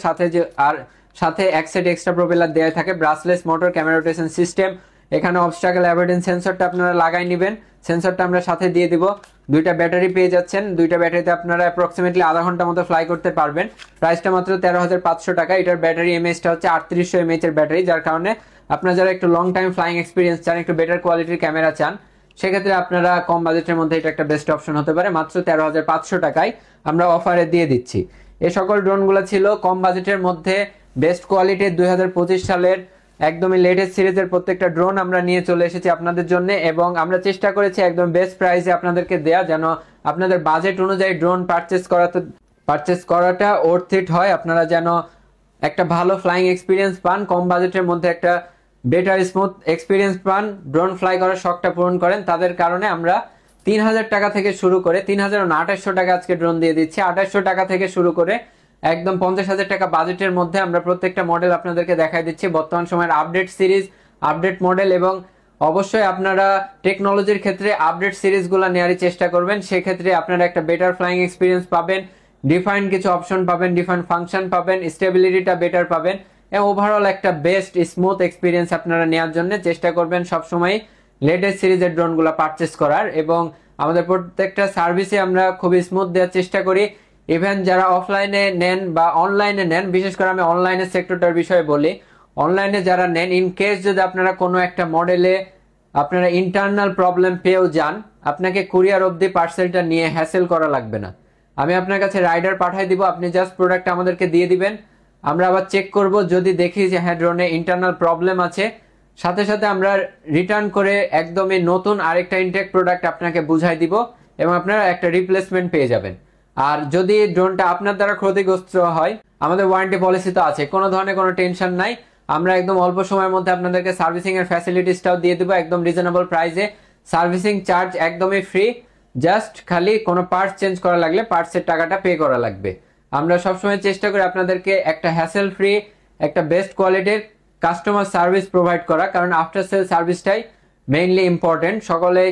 সাথে এক সেট এক্সট্রা প্রোপেলার দেওয়া থাকে, brushless motor, camera rotation system. এখানে অবস্ট্রাকল অ্যাভয়েডেন্স সেন্সরটা আপনারা লাগাই নেবেন, সেন্সরটা আমরা সাথে দিয়ে দিব। 2টা ব্যাটারি পেয়ে যাচ্ছেন, 2টা ব্যাটারিতে আপনারা অ্যাপ্রক্সিমেটলি আধা ঘন্টা মতো ফ্লাই করতে পারবেন। প্রাইসটা মাত্র 13,500 টাকা। এটার ব্যাটারি এমএএইচটা হচ্ছে 3800 mAh এর ব্যাটারি, যার কারণে আপনারা যারা একটু লং টাইম ফ্লাইং এক্সপিরিয়েন্স চান, একটু বেটার কোয়ালিটির ক্যামেরা চান, সেক্ষেত্রে আপনারা কম বাজেটের মধ্যে এটা একটা বেস্ট অপশন হতে পারে। মাত্র 13,500 টাকায় আমরা অফারে দিয়ে দিচ্ছি। এই সকল ড্রোনগুলো ছিল কম বাজেটের মধ্যে বেস্ট কোয়ালিটির 2025 সালের একদমই লেটেস্ট সিরিজের প্রত্যেকটা ড্রোন আমরা নিয়ে চলে এসেছি আপনাদের জন্য এবং আমরা চেষ্টা করেছি একদম বেস্ট প্রাইসে আপনাদেরকে দেয়া, যেন আপনাদের বাজেট অনুযায়ী ড্রোন পারচেস করাটা ওর্থ ইট হয়। আপনারা যেন একটা ভালো ফ্লাইং এক্সপিরিয়েন্স পান, কম বাজেটের মধ্যে একটা বেটার স্মুথ এক্সপিরিয়েন্স পান, ড্রোন ফ্লাই করার শখটা পূরণ করেন। তাদের কারণে আমরা 3,000 টাকা থেকে শুরু করে 3,028 টাকা আজকে ড্রোন দিয়ে দিচ্ছি। 2800 টাকা থেকে শুরু করে একদম 50,000 টাকা বাজেটের মধ্যে আমরা প্রত্যেকটা মডেল আপনাদেরকে দেখাই দিচ্ছি। বর্তমান সময়ের আপডেট সিরিজ, আপডেট মডেল এবং অবশ্যই আপনারা টেকনোলজির ক্ষেত্রে আপডেট সিরিজগুলো নেওয়ারই চেষ্টা করবেন। সেক্ষেত্রে আপনারা একটা বেটার ফ্লাইং এক্সপিরিয়েন্স পাবেন, ডিফাইন কিছু অপশন পাবেন, ডিফাইন ফাংশন পাবেন, স্টেবিলিটিটা বেটার পাবেন এবং ওভারঅল একটা বেস্ট স্মুথ এক্সপিরিয়েন্স আপনারা নেওয়ার জন্য চেষ্টা করবেন সবসময় লেটেস্ট সিরিজের ড্রোনগুলো পারচেস করার। এবং আমাদের প্রত্যেকটা সার্ভিসে আমরা খুবই স্মুথ দেওয়ার চেষ্টা করি। ইভেন যারা অফলাইনে নেন বা অনলাইনে নেন, বিশেষ করে আমি অনলাইনের সেক্টরটার বিষয়ে বলি, অনলাইনে যারা নেন, ইন কেস যদি আপনারা কোনো একটা মডেলে আপনারা ইন্টারনাল প্রবলেম পেয়েও যান, আপনাকে কুরিয়ার অবধি পার্সেলটা নিয়ে হ্যাসেল করা লাগবে না। আমি আপনার কাছে রাইডার পাঠিয়ে দিব, আপনি জাস্ট প্রোডাক্ট আমাদেরকে দিয়ে দিবেন, আমরা আবার চেক করব, যদি দেখি যে হ্যাঁ ড্রোনে ইন্টারনাল প্রবলেম আছে, সাথে সাথে আমরা রিটার্ন করে একদমই নতুন আরেকটা ইনটেক প্রোডাক্ট আপনাকে বুঝাই দিব এবং আপনারা একটা রিপ্লেসমেন্ট পেয়ে যাবেন। আর যদি ড্রোনটা আপনার দ্বারা ক্ষতিগ্রস্ত হয়, আমাদের ওয়ারেন্টি পলিসি তো আছে, কোনো ধরনের কোনো টেনশন নাই। আমরা একদম অল্প সময়ের মধ্যে আপনাদেরকে সার্ভিসিং এর ফ্যাসিলিটিসটাও দিয়ে দেবো একদম রিজনেবল প্রাইসে। সার্ভিসিং চার্জ একদমই ফ্রি, জাস্ট খালি কোনো পার্টস চেঞ্জ করা লাগলে পার্টসের টাকাটা পে করা লাগবে। আমরা সবসময় চেষ্টা করি আপনাদেরকে একটা হ্যাসেল ফ্রি, একটা বেস্ট কোয়ালিটির কাস্টমার সার্ভিস প্রোভাইড করা, কারণ আফটার সেল সার্ভিসটাই মেইনলি ইম্পর্টেন্ট। সকলে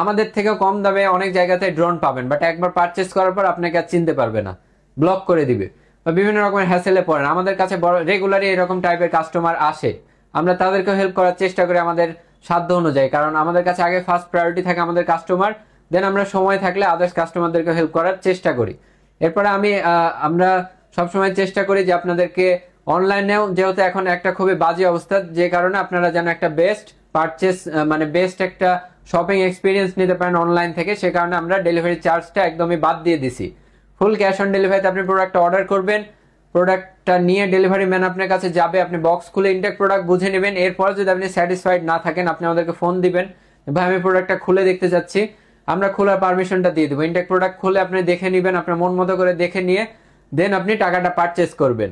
আমাদের থেকেও কম দামে অনেক জায়গাতে ড্রোন পাবেন, বাট একবার পারচেস করার পর আপনাকে আর চিনতে পারবে না, ব্লক করে দিবে বা বিভিন্ন রকমের হ্যাসেলে পড়েন। আমাদের কাছে রেগুলারই এরকম টাইপের কাস্টমার আসে, আমরা তাদেরকে হেল্প করার চেষ্টা করি আমাদের সাধ্য অনুযায়ী, কারণ আমাদের কাছে আগে ফার্স্ট প্রায়োরিটি থাকে আমাদের কাস্টমার, দেন আমরা সময় থাকলে আদার্স কাস্টমারদেরকে হেল্প করার চেষ্টা করি। এরপরে আমরা সবসময় চেষ্টা করি যে আপনাদেরকে অনলাইনেও, যেহেতু এখন একটা খুবই বাজে অবস্থা, যে কারণে আপনারা যেন একটা বেস্ট পারচেস মানে বেস্ট একটা শপিং এক্সপিরিয়েন্স নিতে পারেন অনলাইন থেকে, সে কারণে আমরা ডেলিভারি চার্জটা একদমই বাদ দিয়ে দিছি। ফুল ক্যাশ অন ডেলিভারিতে আপনি প্রোডাক্টটা অর্ডার করবেন, প্রোডাক্টটা নিয়ে ডেলিভারি ম্যান আপনার কাছে যাবে, আপনি বক্স খুলে ইনটেক প্রোডাক্ট বুঝে নেবেন। এরপর যদি আপনি স্যাটিসফাইড না থাকেন, আপনি আমাদেরকে ফোন দিবেন, ভাই আমি প্রোডাক্টটা খুলে দেখতে চাচ্ছি, আমরা খোলার পারমিশনটা দিয়ে দেবো। ইনটেক প্রোডাক্ট খুলে আপনি দেখে নেবেন, আপনার মন মতো করে দেখে নিয়ে দেন আপনি টাকাটা পারচেস করবেন।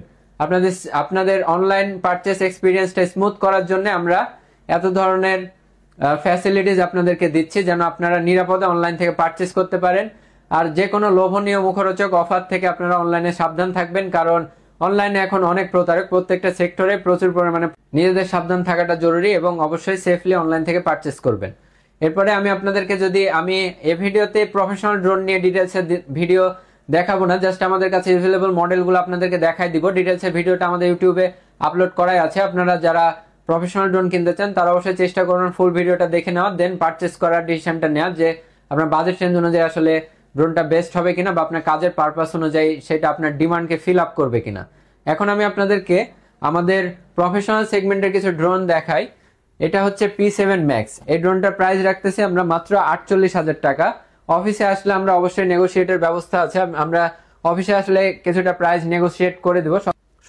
আপনাদের অনলাইন পারচেস এক্সপিরিয়েন্সটা স্মুথ করার জন্য আমরা এত ধরনের ফ্যাসিলিটিস আপনাদেরকে দিচ্ছি, যেন আপনারা নিরাপদে অনলাইন থেকে পারচেস করতে পারেন। আর যে কোনো লোভনীয় মুখরোচক অফার থেকে আপনারা অনলাইনে সাবধান থাকবেন, কারণ অনলাইনে এখন অনেক প্রতারক, প্রত্যেকটা সেক্টরে প্রচুর পরিমাণে নিজেদের সাবধান থাকাটা জরুরি এবং অবশ্যই সেফলি অনলাইন থেকে পারচেস করবেন। এরপরে আমি আপনাদেরকে আমি এই ভিডিওতে প্রফেশনাল ড্রোন নিয়ে ডিটেলসের ভিডিও দেখাবো না, জাস্ট আমাদের কাছে অ্যাভেলেবল মডেলগুলো আপনাদেরকে দেখাই দিব। ডিটেলসের ভিডিওটা আমাদের ইউটিউবে আপলোড করাই আছে, আপনারা যারা প্রফেশনাল ড্রোন কিনতে চান তারা অবশ্যই চেষ্টা করুন ফুল ভিডিওটা দেখে নেওয়া, দেন পারচেস করার ডিসিশনটা নেওয়া, যে আপনার বাজেট রেঞ্জ অনুযায়ী আসলে ড্রোনটা বেস্ট হবে কিনা বা আপনার কাজের পারপাস অনুযায়ী সেটা আপনার ডিমান্ডকে ফিল আপ করবে কিনা। এখন আমি আপনাদেরকে আমাদের প্রফেশনাল সেগমেন্টের কিছু ড্রোন দেখাই। এটা হচ্ছে P7 Max। এই ড্রোনটার প্রাইস রাখতেছি আমরা মাত্র 48,000 টাকা। অফিসে আসলে আমরা অবশ্যই নেগোসিয়েটের ব্যবস্থা আছে, আমরা অফিসে আসলে কিছুটা প্রাইস নেগোসিয়েট করে দেবো।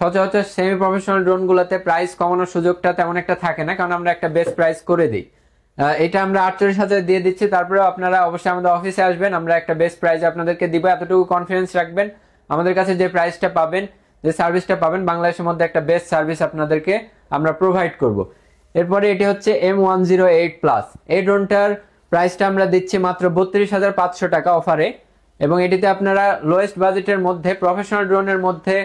সচরাচর সেমি প্রফেশনাল ড্রোনগুলোতে প্রাইস কমানোর সুযোগটা তেমন একটা থাকে না, কারণ আমরা একটা বেস্ট প্রাইস করে দিই। এটা আমরা 48,000 দিয়ে দিচ্ছি। তারপরেও আপনারা অবশ্যই আমাদের অফিসে আসবেন, আমরা একটা বেস্ট প্রাইস আপনাদেরকে দিব, এতটুকু কনফিডেন্স রাখবেন। আমাদের কাছে যে প্রাইসটা পাবেন, যে সার্ভিসটা পাবেন, বাংলাদেশের মধ্যে একটা বেস্ট সার্ভিস আপনাদেরকে আমরা প্রোভাইড করব। এরপরে এটি হচ্ছে M108+। এই ড্রোনটার প্রাইসটা আমরা দিচ্ছি মাত্র 32,500 টাকা অফারে, এবং এটিতে আপনারা লোয়েস্ট বাজেটের মধ্যে প্রফেশনাল ড্রোনের মধ্যে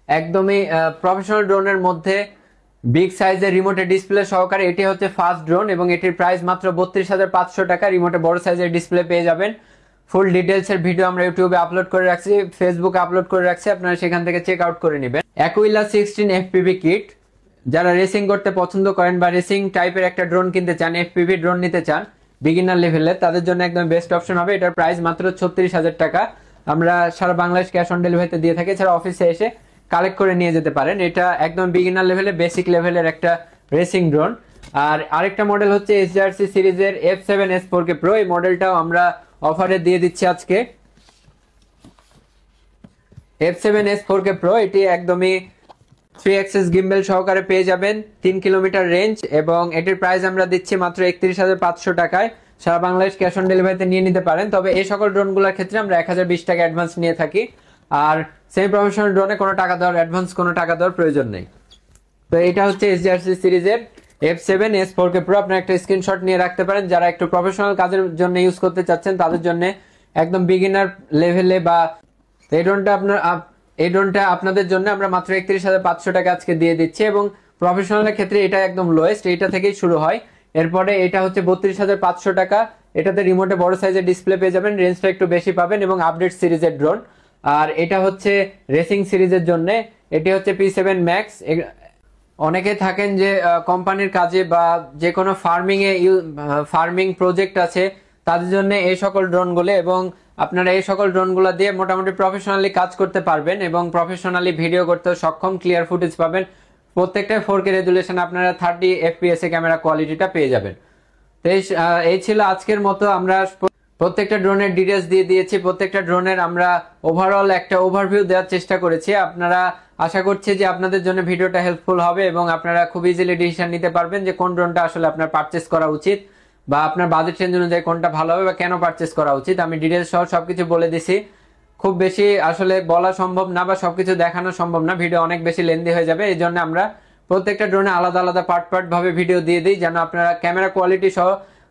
একদমই প্রফেশনাল ড্রোনের মধ্যে বিগ সাইজের রিমোটের ডিসপ্লে সহকারে এটি হচ্ছে ফার্স্ট ড্রোন, এবং এটির প্রাইস মাত্র 32,500 টাকা। রিমোটে বড় সাইজের ডিসপ্লে পেয়ে যাবেন। ফুল ডিটেলসের ভিডিও আমরা ইউটিউবে আপলোড করে রাখছি, ফেসবুকে আপলোড করে রাখছি, আপনারা সেখান থেকে চেক আউট করে নেবেন। অ্যাকুইলা 16 FPV কিট, যারা রেসিং করতে পছন্দ করেন বা রেসিং টাইপের একটা ড্রোন কিনতে চান, FPV ড্রোন নিতে চান বিগিনার লেভেলে, তাদের জন্য একদম বেস্ট অপশন হবে। এটার প্রাইস মাত্র 36,000 টাকা। আমরা সারা বাংলাদেশ ক্যাশ অন ডেলিভারিতে দিয়ে থাকি, এছাড়া অফিসে এসে কালেক্ট করে নিয়ে যেতে পারেন। এটা একদম বিগিনার লেভেলে, বেসিক লেভেলের একটা রেসিং ড্রোন। আর আরেকটা মডেল হচ্ছে SRC সিরিজের F7S 4K Pro। এই মডেলটাও আমরা অফারে দিয়ে দিচ্ছি আজকে। F7S 4K Pro এটি একদমই 3 অ্যাক্সেস গিম্বেল সহকারে পেয়ে যাবেন, 3 কিলোমিটার রেঞ্জ, এবং এটির প্রাইস আমরা দিচ্ছি মাত্র 31,500 টাকায়। সারা বাংলাদেশ ক্যাশ অন ডেলিভারিতে নিয়ে নিতে পারেন। তবে এই সকল ড্রোনগুলোর ক্ষেত্রে আমরা 1020 টাকা অ্যাডভান্স নিয়ে থাকি। আর সেমি প্রফেশনাল ড্রোনে কোনো টাকা দেওয়ার অ্যাডভান্স কোনো টাকা দেওয়ার প্রয়োজন নেই। তো এটা হচ্ছে SRC সিরিজের F7S 4K Pro। আপনারা একটা স্ক্রিনশট নিয়ে রাখতে পারেন, যারা একটু প্রফেশনাল কাজের জন্য ইউজ করতে চাচ্ছেন তাদের জন্য একদম বিগিনার লেভেলে। বা এই ড্রোনটা আপনাদের জন্য আমরা মাত্র 31,500 টাকা আজকে দিয়ে দিচ্ছি, এবং প্রফেশনালের ক্ষেত্রে এটা একদম লোয়েস্ট, এইটা থেকেই শুরু হয়। এরপরে এটা হচ্ছে 32,500 টাকা। এটাতে রিমোটে বড় সাইজের ডিসপ্লে পেয়ে যাবেন, রেঞ্জটা একটু বেশি পাবেন, এবং আপডেট সিরিজের ড্রোন। আর এটা হচ্ছে রেসিং সিরিজের জন্য, এটি হচ্ছে P7 Max। অনেকে থাকেন যে কোম্পানির কাজে বা যে কোনো ফার্মিং প্রজেক্ট আছে তাদের জন্য এই সকল ড্রোনগুলো, এবং আপনারা এই সকল ড্রোনগুলো দিয়ে মোটামুটি প্রফেশনালি কাজ করতে পারবেন এবং প্রফেশনালি ভিডিও করতে সক্ষম, ক্লিয়ার ফুটেজ পাবেন। প্রত্যেকটা 4K রেজুলেশন আপনারা 30 FPS এ ক্যামেরা কোয়ালিটিটা পেয়ে যাবেন। তো এই ছিল আজকের মতো। আমরা প্রত্যেকটা ড্রোনের ডিটেলস দিয়ে দিয়েছি, প্রত্যেকটা ড্রোনের আমরা ওভারঅল একটা ওভারভিউ দেওয়ার চেষ্টা করেছি। আপনারা আশা করছি যে আপনাদের জন্য ভিডিওটা হেল্পফুল হবে, এবং আপনারা খুব ইজিলি ডিসিশন নিতে পারবেন যে কোন ড্রোনটা আসলে আপনার পারচেস করা উচিত, বা আপনার বাজেট রেঞ্জ অনুযায়ী কোনটা ভালো হবে বা কেন পারচেস করা উচিত। আমি ডিটেলস সহ সবকিছু বলে দিছি। খুব বেশি আসলে বলা সম্ভব না বা সবকিছু দেখানো সম্ভব না, ভিডিও অনেক বেশি লেন্দি হয়ে যাবে। এই জন্য আমরা প্রত্যেকটা ড্রোনে আলাদা আলাদা পার্ট ভাবে ভিডিও দিয়ে দিই, যেন আপনারা ক্যামেরা কোয়ালিটি সহ,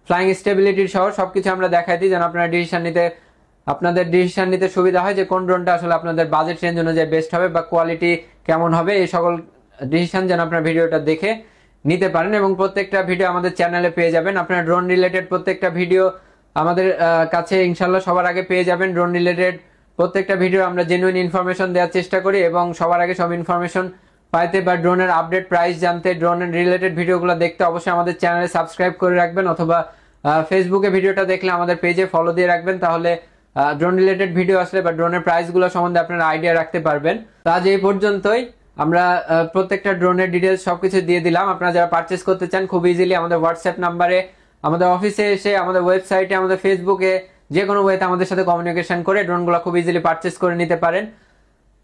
ফ্লাইং স্টেবিলিটি সহ সবকিছু আমরা দেখাই দিই, যেন আপনারা আপনাদের ডিসিশন নিতে সুবিধা হয় যে কোন ড্রোনটা আসলে আপনাদের বাজেট রেঞ্জ অনুযায়ী বেস্ট হবে বা কোয়ালিটি কেমন হবে। এই সকল ডিসিশন যেন আপনার ভিডিওটা দেখে নিতে পারেন, এবং প্রত্যেকটা ভিডিও আমাদের চ্যানেলে পেয়ে যাবেন। আপনারা ড্রোন রিলেটেড প্রত্যেকটা ভিডিও আমাদের কাছে ইনশাল্লাহ সবার আগে পেয়ে যাবেন। ড্রোন রিলেটেড প্রত্যেকটা ভিডিও আমরা জেনুইন ইনফরমেশন দেওয়ার চেষ্টা করি, এবং সবার আগে সব ইনফরমেশন পাইতে বা ড্রোনের আপডেট প্রাইস জানতে, ড্রোনের রিলেটেড ভিডিওগুলো দেখতে অবশ্যই আমাদের চ্যানেলে সাবস্ক্রাইব করে রাখবেন, অথবা ফেসবুকে ভিডিওটা দেখলে আমাদের পেজে ফলো দিয়ে রাখবেন। তাহলে ড্রোন রিলেটেড ভিডিও আসলে বা ড্রোনের প্রাইসগুলো সম্বন্ধে আপনারা আইডিয়া রাখতে পারবেন। তো আজ এই পর্যন্তই। আমরা প্রত্যেকটা ড্রোনের ডিটেলস সবকিছু দিয়ে দিলাম। আপনারা যারা পারচেস করতে চান খুব ইজিলি আমাদের হোয়াটসঅ্যাপ নাম্বারে, আমাদের অফিসে এসে, আমাদের ওয়েবসাইটে, আমাদের ফেসবুকে, যে কোনো ওয়েতে আমাদের সাথে কমিউনিকেশন করে ড্রোনগুলো খুব ইজিলি পারচেস করে নিতে পারেন।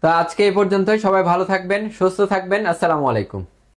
তো আজকে এই পর্যন্তই। সবাই ভালো থাকবেন, সুস্থ থাকবেন। আসসালামু আলাইকুম।